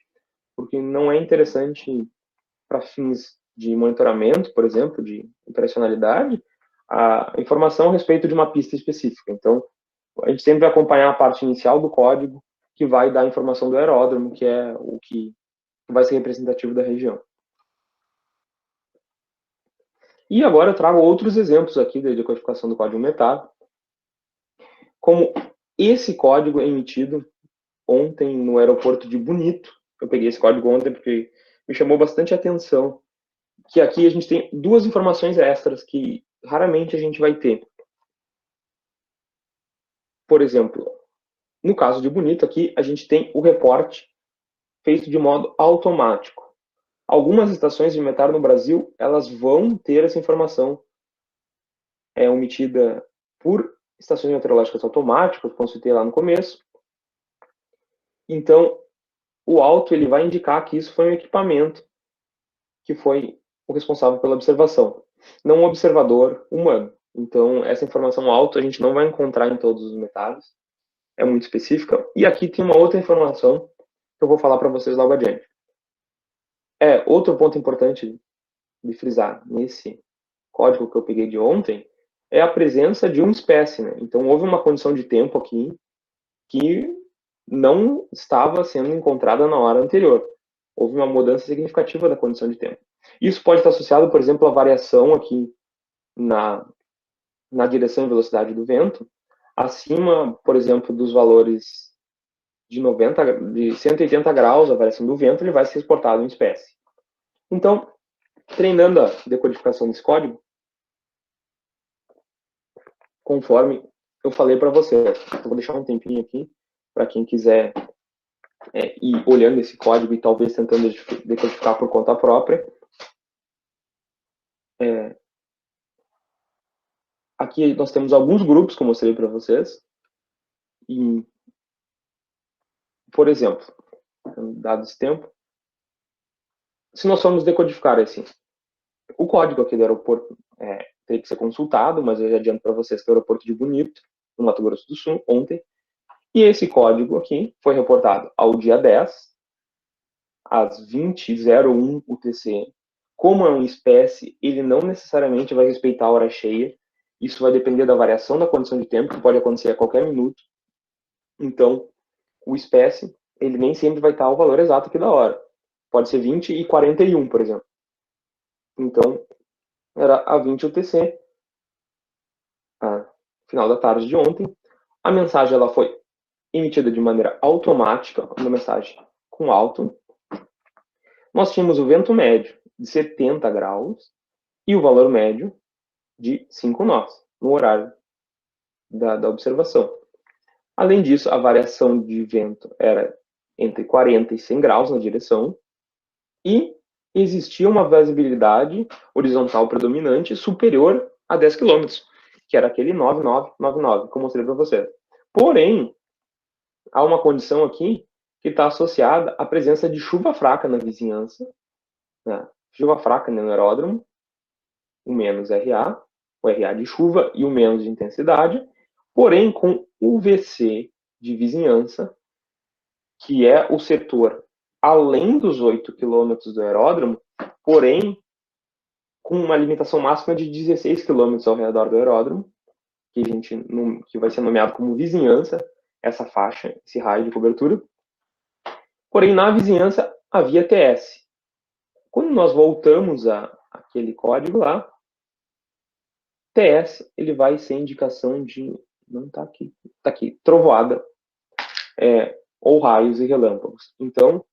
porque não é interessante para fins de monitoramento, por exemplo, de operacionalidade, a informação a respeito de uma pista específica. Então, a gente sempre vai acompanhar a parte inicial do código, que vai dar a informação do aeródromo, que é o que vai ser representativo da região. E agora eu trago outros exemplos aqui de codificação do código METAR, como esse código é emitido ontem no aeroporto de Bonito. Eu peguei esse código ontem porque me chamou bastante atenção, que aqui a gente tem duas informações extras que raramente a gente vai ter. Por exemplo, no caso de Bonito aqui, a gente tem o reporte feito de modo automático. Algumas estações de METAR no Brasil, elas vão ter essa informação omitida por estações meteorológicas automáticas, como citei lá no começo. Então, o auto ele vai indicar que isso foi um equipamento que foi o responsável pela observação, não um observador humano. Então, essa informação auto a gente não vai encontrar em todos os METARs, é muito específica. E aqui tem uma outra informação que eu vou falar para vocês logo adiante. Outro ponto importante de frisar nesse código que eu peguei de ontem, é a presença de uma espécie, né? Então, houve uma condição de tempo aqui que não estava sendo encontrada na hora anterior. Houve uma mudança significativa da condição de tempo. Isso pode estar associado, por exemplo, à variação aqui na direção e velocidade do vento, acima, por exemplo, dos valores de 180 graus, a variação do vento, ele vai ser exportado em espécie. Então, treinando a decodificação desse código, conforme eu falei para vocês, eu vou deixar um tempinho aqui para quem quiser ir olhando esse código e talvez tentando decodificar por conta própria. Aqui nós temos alguns grupos que eu mostrei para vocês. E, por exemplo, dado esse tempo, se nós formos decodificar assim, o código aqui do aeroporto tem que ser consultado, mas eu já adianto para vocês que é o aeroporto de Bonito, no Mato Grosso do Sul, ontem. E esse código aqui foi reportado ao dia 10, às 20h01 UTC. Como é uma espécie, ele não necessariamente vai respeitar a hora cheia. Isso vai depender da variação da condição de tempo, que pode acontecer a qualquer minuto. Então, o espécie, ele nem sempre vai estar o valor exato aqui da hora. Pode ser 20h41, por exemplo. Então, era a 20 UTC, final da tarde de ontem. A mensagem ela foi emitida de maneira automática, uma mensagem com alto. Nós tínhamos o vento médio de 70 graus e o valor médio de 5 nós, no horário da observação. Além disso, a variação de vento era entre 40 e 100 graus na direção e existia uma visibilidade horizontal predominante superior a 10 km, que era aquele 9999, que eu mostrei para você. Porém, há uma condição aqui que está associada à presença de chuva fraca na vizinhança, né? Chuva fraca no aeródromo, o menos RA, o RA de chuva e o menos de intensidade, porém com UVC de vizinhança, que é o setor além dos 8 km do aeródromo, porém com uma limitação máxima de 16 km ao redor do aeródromo, que vai ser nomeado como vizinhança, essa faixa, esse raio de cobertura. Porém, na vizinhança havia TS. Quando nós voltamos aquele código lá, TS ele vai ser indicação de... Não está aqui. Está aqui. Trovoada. Ou raios e relâmpagos. Então,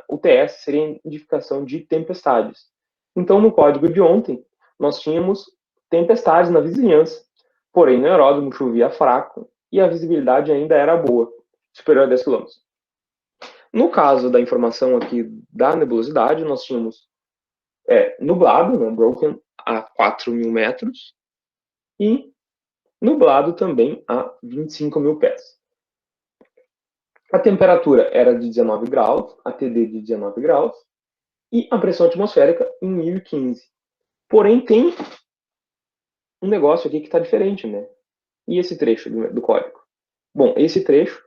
o TS seria indicação de tempestades. Então, no código de ontem, nós tínhamos tempestades na vizinhança. Porém, no aeródromo chovia fraco e a visibilidade ainda era boa, superior a 10 km. No caso da informação aqui da nebulosidade, nós tínhamos nublado, né, broken, a 4.000 metros e nublado também a 25.000 pés. A temperatura era de 19 graus, a TD de 19 graus e a pressão atmosférica em 1015. Porém, tem um negócio aqui que está diferente, né? E esse trecho do código? Bom, esse trecho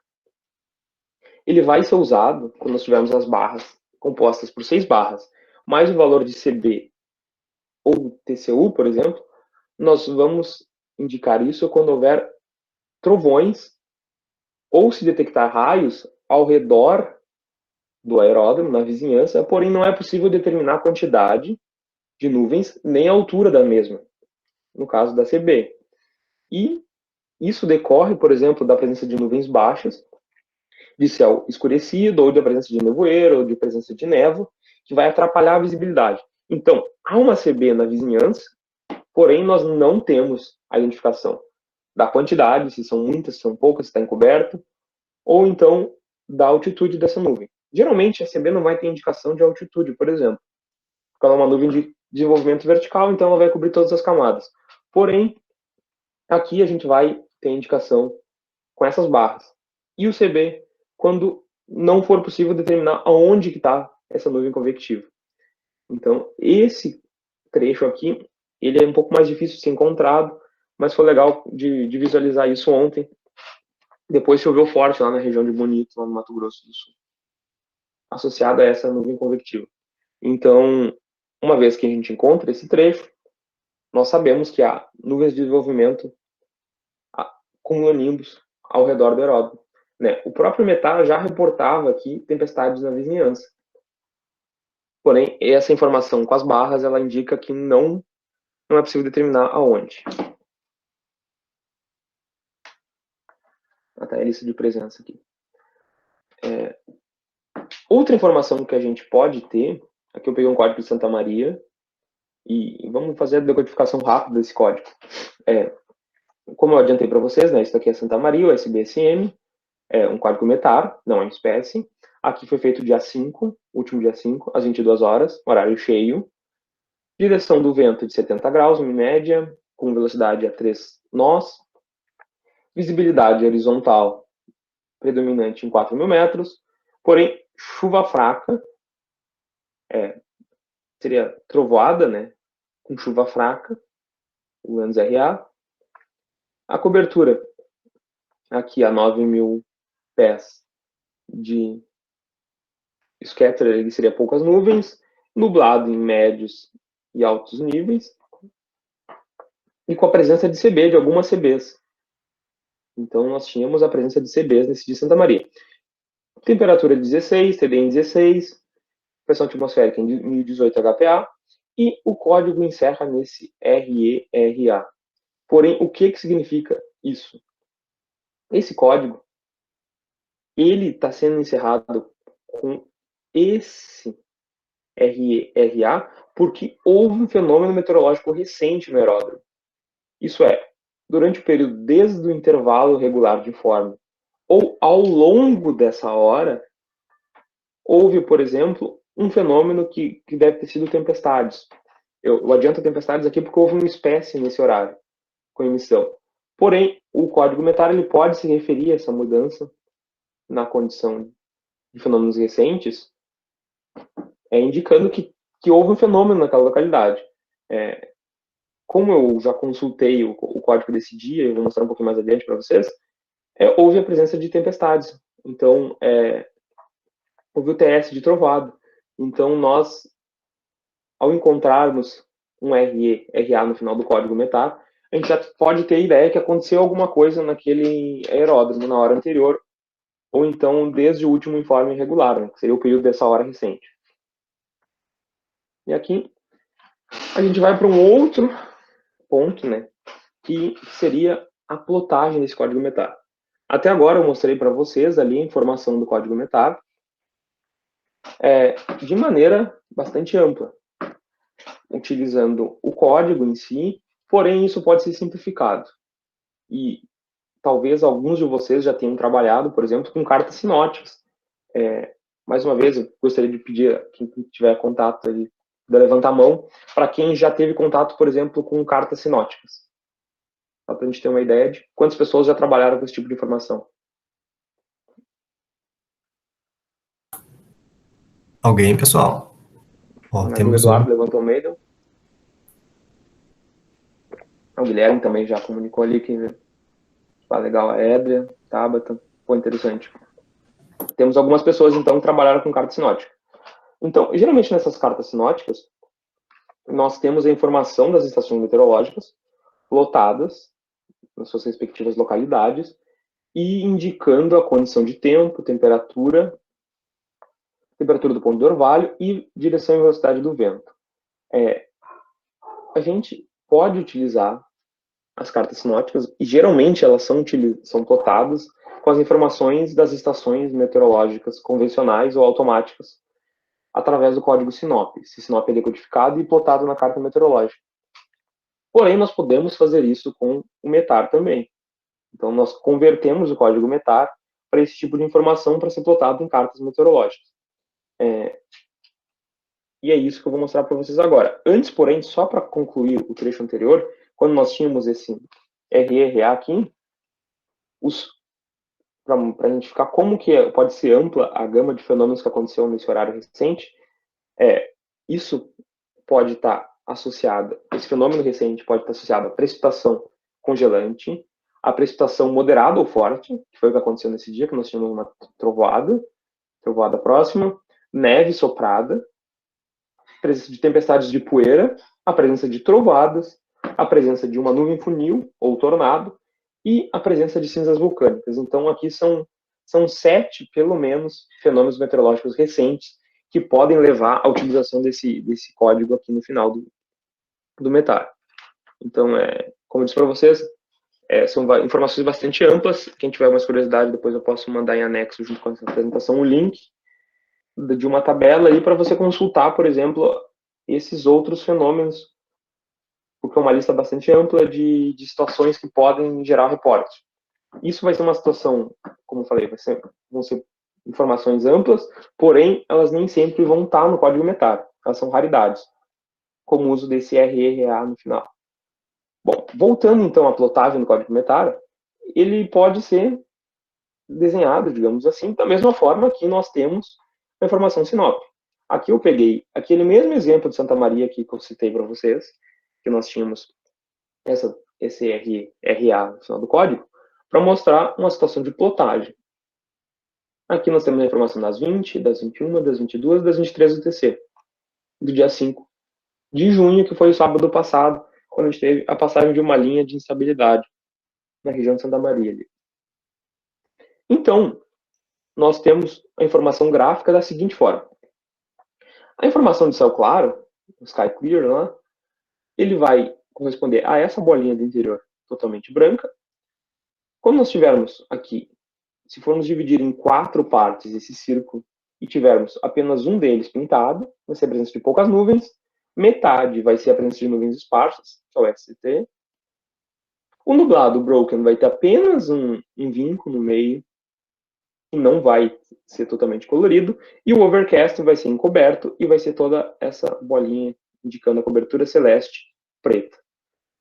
ele vai ser usado quando nós tivermos as barras compostas por 6 barras, mais o valor de CB ou TCU, por exemplo, nós vamos indicar isso quando houver trovões ou se detectar raios ao redor do aeródromo, na vizinhança, porém não é possível determinar a quantidade de nuvens nem a altura da mesma, no caso da CB. E isso decorre, por exemplo, da presença de nuvens baixas, de céu escurecido, ou da presença de nevoeiro, ou de presença de névoa, que vai atrapalhar a visibilidade. Então, há uma CB na vizinhança, porém nós não temos a identificação da quantidade, se são muitas, se são poucas, se está encoberto, ou então da altitude dessa nuvem. Geralmente a CB não vai ter indicação de altitude, por exemplo, porque ela é uma nuvem de desenvolvimento vertical, então ela vai cobrir todas as camadas. Porém, aqui a gente vai ter indicação com essas barras. E o CB, quando não for possível determinar aonde que está essa nuvem convectiva. Então, esse trecho aqui, ele é um pouco mais difícil de ser encontrado, mas foi legal de visualizar isso ontem. Depois choveu forte lá na região de Bonito, lá no Mato Grosso do Sul, associado a essa nuvem convectiva. Então, uma vez que a gente encontra esse trecho, nós sabemos que há nuvens de desenvolvimento, cumulonimbus ao redor do aeródromo, né? O próprio METAR já reportava aqui tempestades na vizinhança. Porém, essa informação com as barras, ela indica que não é possível determinar aonde. Até a lista de presença aqui. Outra informação que a gente pode ter, aqui eu peguei um código de Santa Maria, e vamos fazer a decodificação rápida desse código. Como eu adiantei para vocês, né, isso aqui é Santa Maria, o SBSM, é um código METAR, não é uma espécie. Aqui foi feito dia 5, último dia 5, às 22 horas, horário cheio. Direção do vento de 70 graus, em média, com velocidade a 3 nós. Visibilidade horizontal predominante em 4.000 metros. Porém, chuva fraca, seria trovoada, né? Com chuva fraca, o menos RA. A cobertura, aqui a 9.000 pés de scatter, ele seria poucas nuvens. Nublado em médios e altos níveis. E com a presença de CB, de algumas CBs. Então, nós tínhamos a presença de CBs nesse dia de Santa Maria. Temperatura 16, TD em 16, pressão atmosférica em 1018 HPA, e o código encerra nesse RERA. Porém, o que significa isso? Esse código, ele está sendo encerrado com esse RERA porque houve um fenômeno meteorológico recente no aeródromo. Isso é, durante o período desde o intervalo regular de informe ou ao longo dessa hora, houve, por exemplo, um fenômeno que deve ter sido tempestades. Eu adianto tempestades aqui porque houve uma espécie nesse horário com emissão. Porém, o código METAR ele pode se referir a essa mudança na condição de fenômenos recentes, indicando que houve um fenômeno naquela localidade. Como eu já consultei o código desse dia, eu vou mostrar um pouquinho mais adiante para vocês, houve a presença de tempestades. Então, houve o TS de trovoada. Então, nós, ao encontrarmos um RA no final do código METAR, a gente já pode ter ideia que aconteceu alguma coisa naquele aeródromo na hora anterior, ou então desde o último informe regular, né, que seria o período dessa hora recente. E aqui a gente vai para um outro ponto, né, que seria a plotagem desse código METAR. Até agora eu mostrei para vocês ali a informação do código METAR de maneira bastante ampla, utilizando o código em si, porém isso pode ser simplificado. E talvez alguns de vocês já tenham trabalhado, por exemplo, com cartas sinóticas. Mais uma vez, eu gostaria de pedir a quem tiver contato aí, de levantar a mão, para quem já teve contato, por exemplo, com cartas sinóticas. Só para a gente ter uma ideia de quantas pessoas já trabalharam com esse tipo de informação. Alguém, pessoal? Ó, O temos um. Eduardo levantou o meio. O Guilherme também já comunicou ali que legal, a Édria, Tabata, foi interessante. Temos algumas pessoas, então, que trabalharam com carta sinótica. Então, geralmente nessas cartas sinóticas, nós temos a informação das estações meteorológicas lotadas nas suas respectivas localidades e indicando a condição de tempo, temperatura do ponto do orvalho e direção e velocidade do vento. A gente pode utilizar as cartas sinóticas e geralmente elas são plotadas com as informações das estações meteorológicas convencionais ou automáticas através do código SINOP. Esse SINOP é decodificado e plotado na carta meteorológica. Porém, nós podemos fazer isso com o METAR também. Então, nós convertemos o código METAR para esse tipo de informação para ser plotado em cartas meteorológicas. E é isso que eu vou mostrar para vocês agora. Antes, porém, só para concluir o trecho anterior, quando nós tínhamos esse RERA aqui, para identificar como que pode ser ampla a gama de fenômenos que aconteceu nesse horário recente, isso pode estar associado, esse fenômeno recente pode estar associado à precipitação congelante, à precipitação moderada ou forte, que foi o que aconteceu nesse dia, que nós tínhamos uma trovoada próxima, neve soprada, presença de tempestades de poeira, a presença de trovadas, a presença de uma nuvem funil ou tornado e a presença de cinzas vulcânicas. Então, aqui são 7, pelo menos, fenômenos meteorológicos recentes que podem levar à utilização desse código aqui no final do METAR. Então, como eu disse para vocês, são informações bastante amplas. Quem tiver mais curiosidade, depois eu posso mandar em anexo, junto com essa apresentação, o link de uma tabela aí para você consultar, por exemplo, esses outros fenômenos, porque é uma lista bastante ampla de situações que podem gerar reporte. Isso vai ser uma situação, como eu falei, vão ser informações amplas, porém, elas nem sempre vão estar no código METAR. Elas são raridades, como o uso desse RRA no final. Bom, voltando então à plotagem no código METAR, ele pode ser desenhado, digamos assim, da mesma forma que nós temos a informação SINOP. Aqui eu peguei aquele mesmo exemplo de Santa Maria aqui que eu citei para vocês, que nós tínhamos esse RA no final do código, para mostrar uma situação de plotagem. Aqui nós temos a informação das 20, das 21, das 22, das 23 do TC, do dia 5 de junho, que foi o sábado passado, quando a gente teve a passagem de uma linha de instabilidade na região de Santa Maria. Ali. Então, nós temos a informação gráfica da seguinte forma. A informação de céu claro, o sky clear, né, ele vai corresponder a essa bolinha do interior totalmente branca. Quando nós tivermos aqui, se formos dividir em 4 partes esse círculo e tivermos apenas um deles pintado, vai ser a presença de poucas nuvens, metade vai ser a presença de nuvens esparsas, que é o FCT. O nublado, o broken, vai ter apenas um vinco no meio, e não vai ser totalmente colorido, e o overcast vai ser encoberto e vai ser toda essa bolinha indicando a cobertura celeste preta.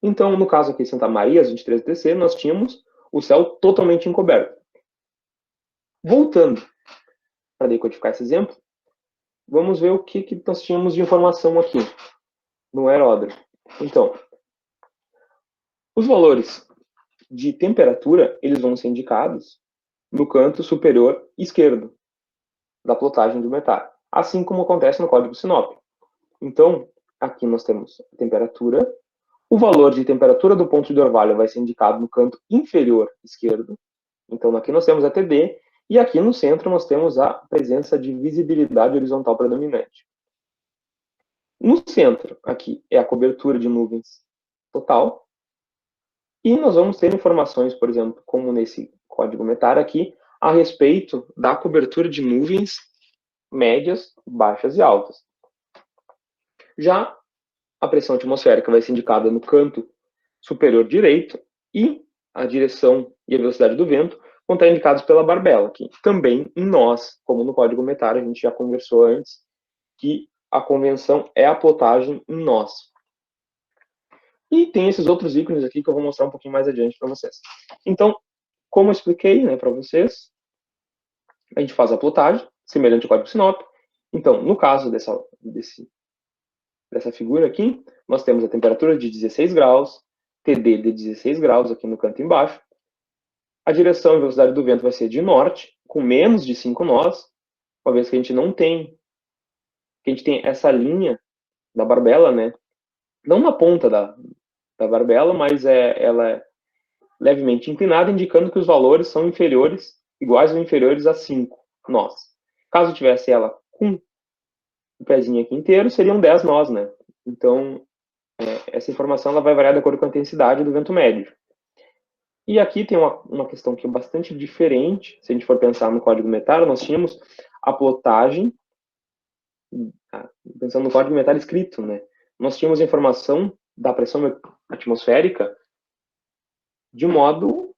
Então, no caso aqui em Santa Maria, as 23 TC, nós tínhamos o céu totalmente encoberto. Voltando para decodificar esse exemplo, vamos ver o que nós tínhamos de informação aqui no aeródromo. Então, os valores de temperatura, eles vão ser indicados no canto superior esquerdo da plotagem do METAR, assim como acontece no código SINOP. Então, aqui nós temos a temperatura, o valor de temperatura do ponto de orvalho vai ser indicado no canto inferior esquerdo. Então, aqui nós temos a TD, e aqui no centro nós temos a presença de visibilidade horizontal predominante. No centro, aqui, é a cobertura de nuvens total. E nós vamos ter informações, por exemplo, como nesse código METAR aqui, a respeito da cobertura de nuvens médias, baixas e altas. Já a pressão atmosférica vai ser indicada no canto superior direito e a direção e a velocidade do vento vão estar indicados pela barbela aqui. Também em nós, como no código METAR, a gente já conversou antes, que a convenção é a plotagem em nós. E tem esses outros ícones aqui que eu vou mostrar um pouquinho mais adiante para vocês. Então, como eu expliquei, né, para vocês, a gente faz a plotagem, semelhante ao código SINOP. Então, no caso dessa figura aqui, nós temos a temperatura de 16 graus, TD de 16 graus aqui no canto embaixo. A direção e velocidade do vento vai ser de norte, com menos de 5 nós, uma vez que a gente não tem, que a gente tem essa linha da barbela, né? Não na ponta da barbela, mas ela é levemente inclinada, indicando que os valores são inferiores, iguais ou inferiores a 5 nós. Caso tivesse ela com o pezinho aqui inteiro, seriam 10 nós, né? Então, essa informação ela vai variar de acordo com a intensidade do vento médio. E aqui tem uma questão que é bastante diferente, se a gente for pensar no código METAR, nós tínhamos a plotagem, pensando no código METAR escrito, né? Nós tínhamos a informação da pressão atmosférica de modo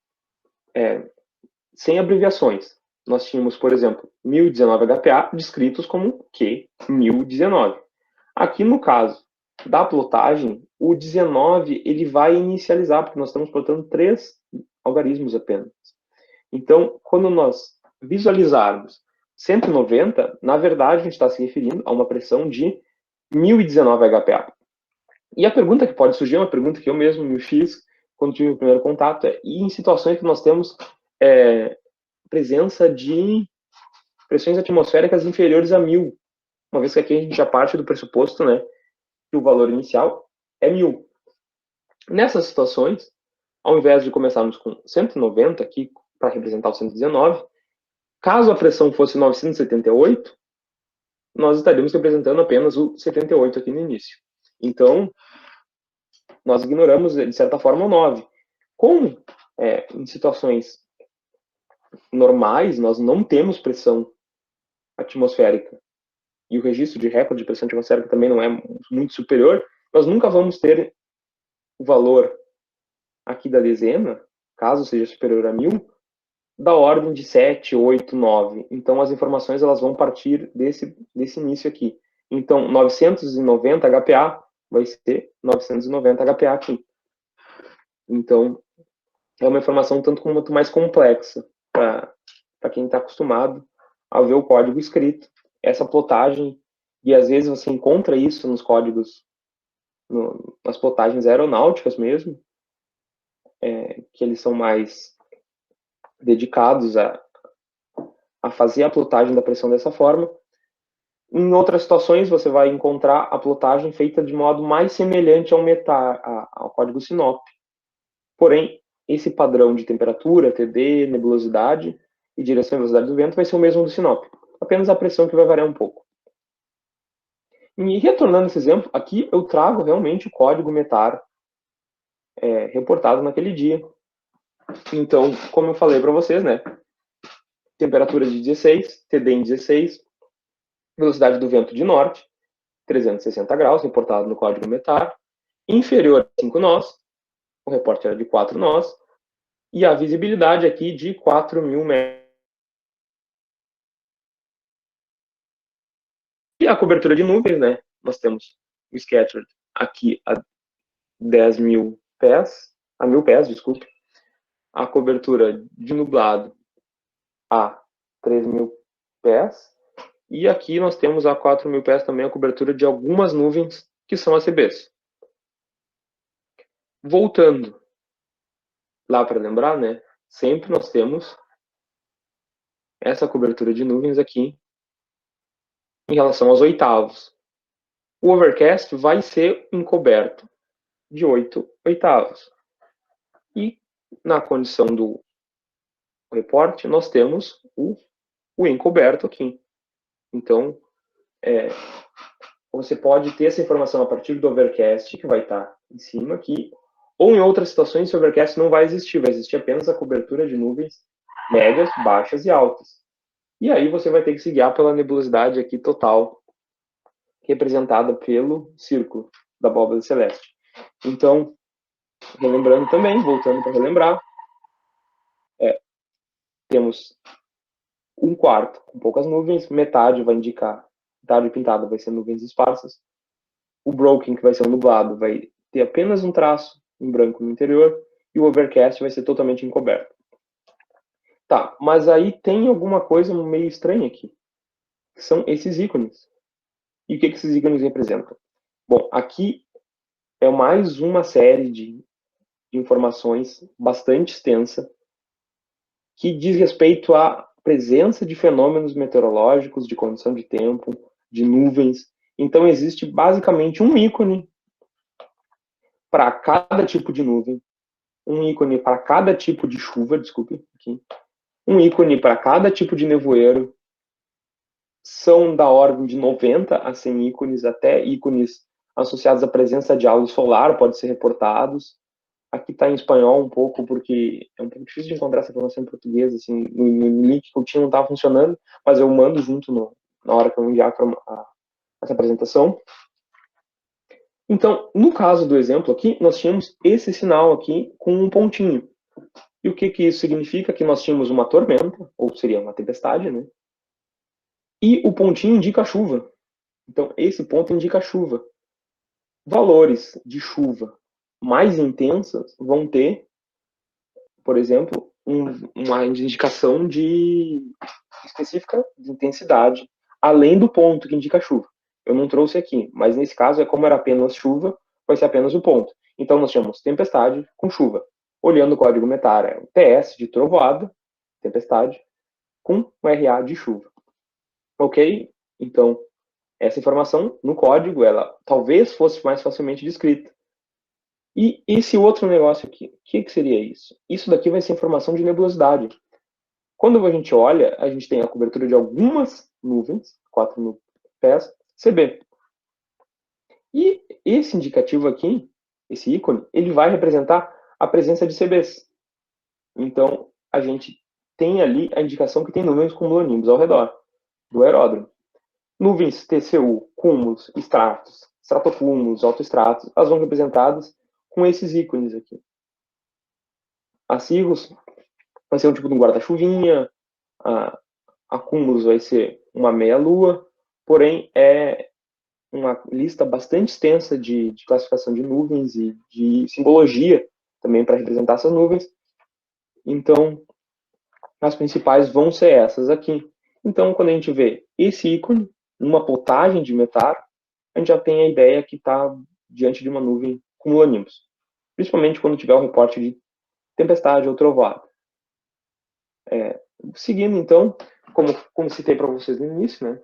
sem abreviações. Nós tínhamos, por exemplo, 1019 HPA descritos como Q1019. Aqui no caso da plotagem, o 19 ele vai inicializar, porque nós estamos plotando 3 algarismos apenas. Então, quando nós visualizarmos 190, na verdade a gente está se referindo a uma pressão de 1019 HPA. E a pergunta que pode surgir, é uma pergunta que eu mesmo me fiz quando tive o primeiro contato, e em situações que nós temos presença de pressões atmosféricas inferiores a 1000, uma vez que aqui a gente já parte do pressuposto, né, que o valor inicial é 1000. Nessas situações, ao invés de começarmos com 190 aqui, para representar o 119, caso a pressão fosse 978, nós estaríamos representando apenas o 78 aqui no início. Então, nós ignoramos, de certa forma, o 9. Como em situações normais, nós não temos pressão atmosférica, e o registro de recorde de pressão atmosférica também não é muito superior, nós nunca vamos ter o valor aqui da dezena, caso seja superior a 1000, da ordem de 7, 8, 9. Então, as informações elas vão partir desse início aqui. Então, 990 HPA vai ser 990 HPA aqui. Então, é uma informação tanto quanto mais complexa para quem está acostumado a ver o código escrito. Essa plotagem, e às vezes você encontra isso nos códigos, nas plotagens aeronáuticas mesmo, que eles são mais dedicados a fazer a plotagem da pressão dessa forma. Em outras situações, você vai encontrar a plotagem feita de modo mais semelhante ao código SINOP. Porém, esse padrão de temperatura, TD, nebulosidade e direção e velocidade do vento vai ser o mesmo do SINOP. Apenas a pressão que vai variar um pouco. E retornando esse exemplo, aqui eu trago realmente o código METAR reportado naquele dia. Então, como eu falei para vocês, né? Temperatura de 16, TD em 16, velocidade do vento de norte, 360 graus, reportado no código METAR, inferior a 5 nós, o reporte era de 4 nós, e a visibilidade aqui de 4.000 metros. E a cobertura de nuvens, né? Nós temos o scattered aqui a 10.000 pés, a 1.000 pés, desculpe. A cobertura de nublado a 3.000 pés. E aqui nós temos a 4.000 pés também a cobertura de algumas nuvens que são ACBs. Voltando lá para lembrar, né? Sempre nós temos essa cobertura de nuvens aqui em relação aos oitavos. O overcast vai ser encoberto de 8 oitavos. E na condição do reporte, nós temos o encoberto aqui. Então, você pode ter essa informação a partir do overcast, que vai estar em cima aqui, ou em outras situações, esse overcast não vai existir apenas a cobertura de nuvens médias, baixas e altas. E aí você vai ter que se guiar pela nebulosidade aqui total, representada pelo círculo da abóbada celeste. Então, relembrando também, voltando para relembrar, temos um quarto com poucas nuvens, metade vai indicar, metade pintada vai ser nuvens esparsas, o broken, que vai ser o nublado, vai ter apenas um traço em branco no interior, e o overcast vai ser totalmente encoberto. Tá, mas aí tem alguma coisa meio estranha aqui, que são esses ícones. E o que esses ícones representam? Bom, aqui é mais uma série de informações bastante extensa que diz respeito à presença de fenômenos meteorológicos, de condição de tempo, de nuvens. Então, existe basicamente um ícone para cada tipo de nuvem, um ícone para cada tipo de chuva, desculpe, aqui, um ícone para cada tipo de nevoeiro. São da ordem de 90 a 100 ícones, até ícones associados à presença de halo solar podem ser reportados. Aqui está em espanhol um pouco, porque é um pouco difícil de encontrar essa informação em português, assim, no link que eu tinha não estava funcionando, mas eu mando junto na hora que eu enviar essa apresentação. Então, no caso do exemplo aqui, nós tínhamos esse sinal aqui com um pontinho. E o que isso significa? Que nós tínhamos uma tormenta, ou seria uma tempestade, né? E o pontinho indica a chuva. Então, esse ponto indica a chuva. Valores de chuva mais intensas vão ter, por exemplo, uma indicação específica de intensidade, além do ponto que indica a chuva. Eu não trouxe aqui, mas nesse caso, como era apenas chuva, vai ser apenas o ponto. Então, nós temos tempestade com chuva. Olhando o código METAR, é o TS de trovoada, tempestade, com o RA de chuva. Ok? Então, essa informação no código, ela talvez fosse mais facilmente descrita. E esse outro negócio aqui, o que seria isso? Isso daqui vai ser informação de nebulosidade. Quando a gente olha, a gente tem a cobertura de algumas nuvens, 4.000 pés, CB. E esse indicativo aqui, esse ícone, ele vai representar a presença de CBs. Então, a gente tem ali a indicação que tem nuvens cumulonimbus ao redor do aeródromo. Nuvens TCU, cúmulos, estratos, estratocúmulos, autoestratos, elas vão representadas com esses ícones aqui. A cirrus vai ser um tipo de um guarda-chuvinha, a cúmulos vai ser uma meia-lua, porém é uma lista bastante extensa de classificação de nuvens e de simbologia também para representar essas nuvens. Então, as principais vão ser essas aqui. Então, quando a gente vê esse ícone, numa plotagem de METAR, a gente já tem a ideia que está diante de uma nuvem cumulonimbus. Principalmente quando tiver o reporte de tempestade ou trovoada. Seguindo, então, como citei para vocês no início, né?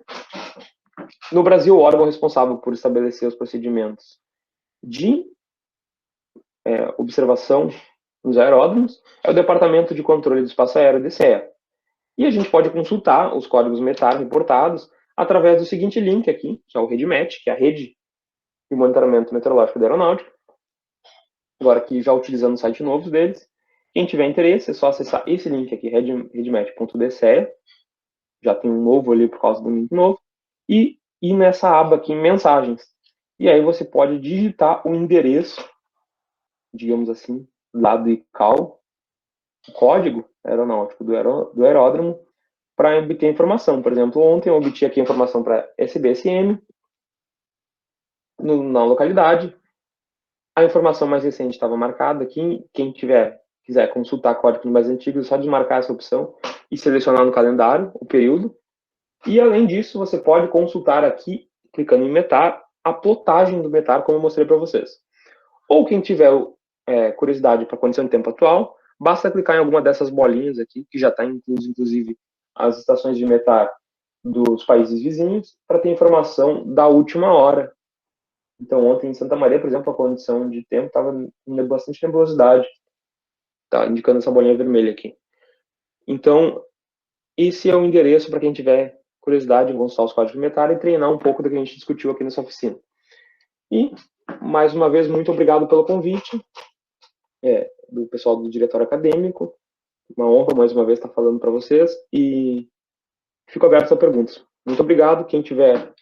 No Brasil, o órgão responsável por estabelecer os procedimentos de observação nos aeródromos é o Departamento de Controle do Espaço Aéreo, DCEA. E a gente pode consultar os códigos METAR reportados através do seguinte link aqui, que é o REDMET, que é a Rede de Monitoramento Meteorológico da Aeronáutica. Agora aqui, já utilizando o site novo deles. Quem tiver interesse, é só acessar esse link aqui, redmet.dcea. Já tem um novo ali por causa do link novo. E ir nessa aba aqui, mensagens. E aí você pode digitar o endereço, digamos assim, lá do ICAO, o código aeronáutico do aeródromo, para obter informação. Por exemplo, ontem eu obtive aqui a informação para SBSM, na localidade. A informação mais recente estava marcada aqui. Quem quiser consultar códigos mais antigos, é só desmarcar essa opção e selecionar no calendário o período. E, além disso, você pode consultar aqui, clicando em METAR, a plotagem do METAR, como eu mostrei para vocês. Ou quem tiver curiosidade para a condição de tempo atual, basta clicar em alguma dessas bolinhas aqui, que já está incluso, inclusive, as estações de METAR dos países vizinhos, para ter informação da última hora. Então, ontem em Santa Maria, por exemplo, a condição de tempo estava com bastante nebulosidade. Tá indicando essa bolinha vermelha aqui. Então, esse é o endereço para quem tiver curiosidade em consultar os códigos de METAR e treinar um pouco do que a gente discutiu aqui nessa oficina. E, mais uma vez, muito obrigado pelo convite do pessoal do diretório acadêmico. Uma honra, mais uma vez, estar falando para vocês. E fico aberto a perguntas. Muito obrigado. Quem tiver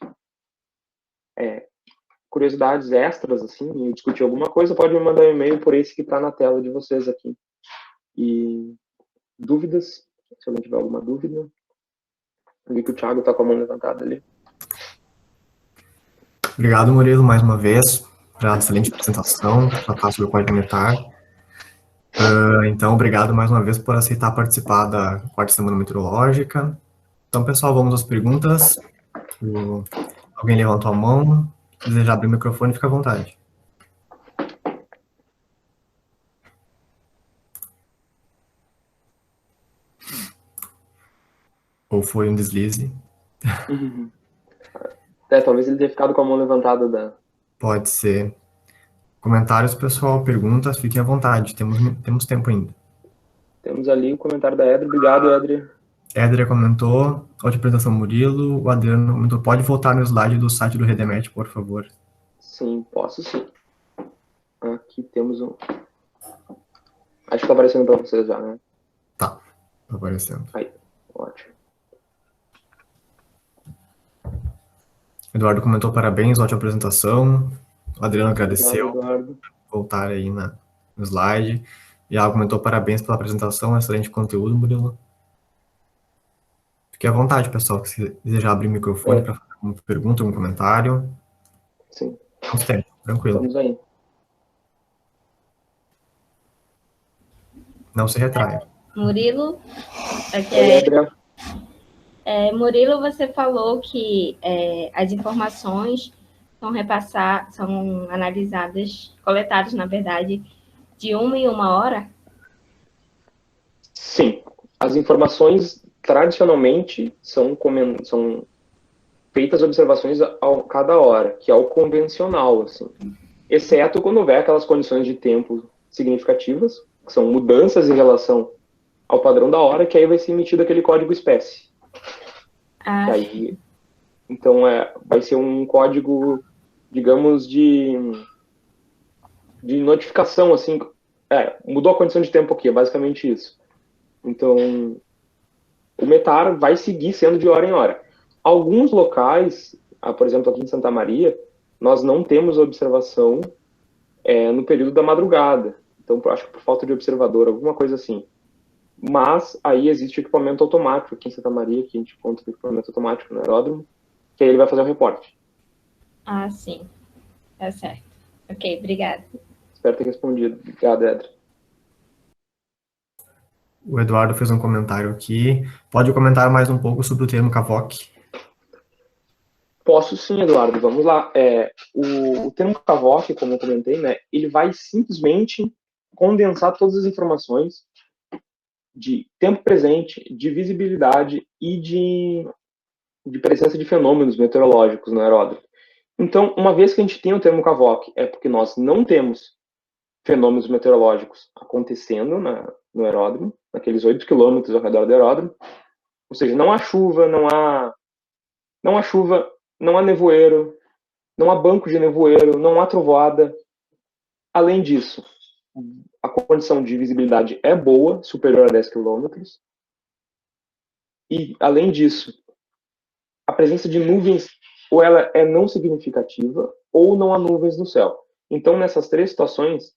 curiosidades extras, assim, e discutir alguma coisa, pode me mandar um e-mail por esse que está na tela de vocês aqui. E dúvidas, se alguém tiver alguma dúvida. Eu vi que o Thiago está com a mão levantada ali. Obrigado, Murilo, mais uma vez, pela excelente apresentação, tratar sobre o código METAR. Então, obrigado mais uma vez por aceitar participar da quarta semana meteorológica. Então, pessoal, vamos às perguntas. Alguém levantou a mão? Se desejar abrir o microfone, fica à vontade. Ou foi um deslize? Talvez ele tenha ficado com a mão levantada Pode ser. Comentários, pessoal, perguntas, fiquem à vontade, temos tempo ainda. Temos ali o comentário da Edra. Obrigado, Edra. Edra comentou, outra apresentação Murilo, o Adriano comentou, pode voltar no slide do site do Redemet, por favor. Sim, posso sim. Aqui temos um... Acho que está aparecendo para vocês já, né? Tá aparecendo. Aí, ótimo. Eduardo comentou parabéns, ótima apresentação. O Adriano agradeceu. Obrigado, Eduardo. Voltar aí no slide. E ela comentou parabéns pela apresentação, excelente conteúdo, Murilo. Fique à vontade, pessoal, se desejar abrir o microfone para fazer uma pergunta, algum comentário. Sim. Temos tempo, tranquilo. Estamos aí. Não se retraia. Murilo, aqui é Edra. Murilo, você falou que as informações são analisadas, coletadas, na verdade, de 1 em 1 hora? Sim. As informações, tradicionalmente, são feitas observações a cada hora, que é o convencional, assim. exceto quando houver aquelas condições de tempo significativas, que são mudanças em relação ao padrão da hora, que aí vai ser emitido aquele código espécie. Ah, Aí, então, vai ser um código, digamos, de notificação, assim, mudou a condição de tempo aqui, é basicamente isso. Então, o METAR vai seguir sendo de hora em hora. Alguns locais, por exemplo, aqui em Santa Maria, nós não temos observação no período da madrugada. Então, acho que por falta de observador, alguma coisa assim. Mas aí existe o equipamento automático aqui em Santa Maria, que a gente conta com o equipamento automático no aeródromo, que aí ele vai fazer o reporte. ah, sim. Tá certo. Ok, obrigada. Espero ter respondido. Obrigado, Edra. O Eduardo fez um comentário aqui. Pode comentar mais um pouco sobre o termo CAVOC? Posso sim, Eduardo. Vamos lá. O termo CAVOC, como eu comentei, né, ele vai simplesmente condensar todas as informações de tempo presente, de visibilidade e de presença de fenômenos meteorológicos no aeródromo. Então, uma vez que a gente tem o termo CAVOC, é porque nós não temos fenômenos meteorológicos acontecendo no aeródromo, naqueles 8 quilômetros ao redor do aeródromo. Ou seja, não há chuva, não há nevoeiro, não há banco de nevoeiro, não há trovoada. Além disso, a condição de visibilidade é boa, superior a 10 quilômetros. E, além disso, a presença de nuvens ou ela é não significativa ou não há nuvens no céu. Então, nessas três situações,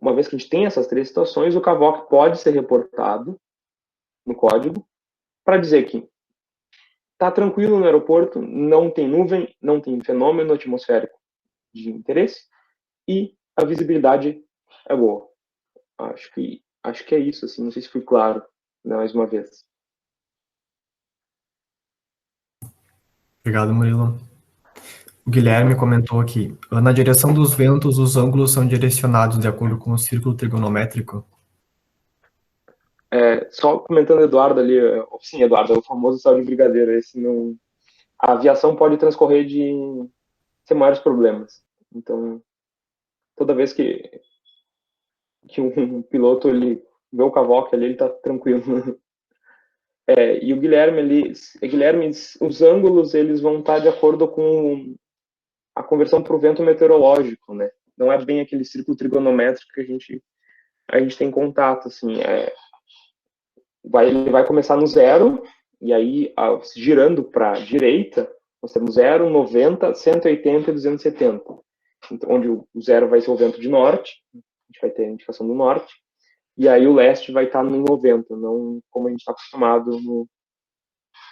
uma vez que a gente tem essas três situações, o CAVOC pode ser reportado no código para dizer que está tranquilo no aeroporto, não tem nuvem, não tem fenômeno atmosférico de interesse e a visibilidade é boa. Acho que é isso, assim, não sei se fui claro, né, mais uma vez. Obrigado, Murilo. O Guilherme comentou aqui. Na direção dos ventos, os ângulos são direcionados de acordo com o círculo trigonométrico? Só comentando Eduardo ali, sim, Eduardo, é o famoso sal de brigadeiro. Esse não, a aviação pode transcorrer sem maiores problemas. Então, toda vez que um piloto ele vê o CAVOC ali, ele está tranquilo. E o Guilherme, os ângulos eles vão estar de acordo com a conversão para o vento meteorológico, né? Não é bem aquele círculo trigonométrico que a gente tem contato, assim. Ele vai começar no zero, e aí, girando para a direita, nós temos 0, 90, 180 e 270. Então, onde o zero vai ser o vento de norte, a gente vai ter a indicação do norte, e aí o leste vai estar no 90, não como a gente está acostumado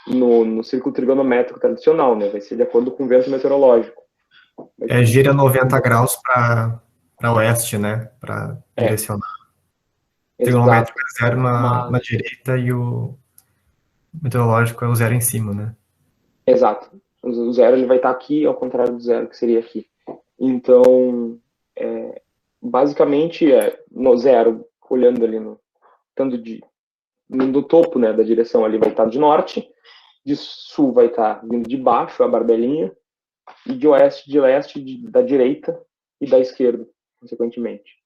no círculo trigonométrico tradicional, né? Vai ser de acordo com o vento meteorológico. Gira 90 graus para oeste, né? Para direcionar. O trigonométrico é zero na direita e o meteorológico é o zero em cima, né? Exato. O zero ele vai estar aqui, ao contrário do zero que seria aqui. Então, basicamente, no zero, olhando ali no topo, né, da direção ali vai estar de norte, de sul vai estar vindo de baixo, a barbelinha, e de oeste, de leste, da direita e da esquerda, consequentemente.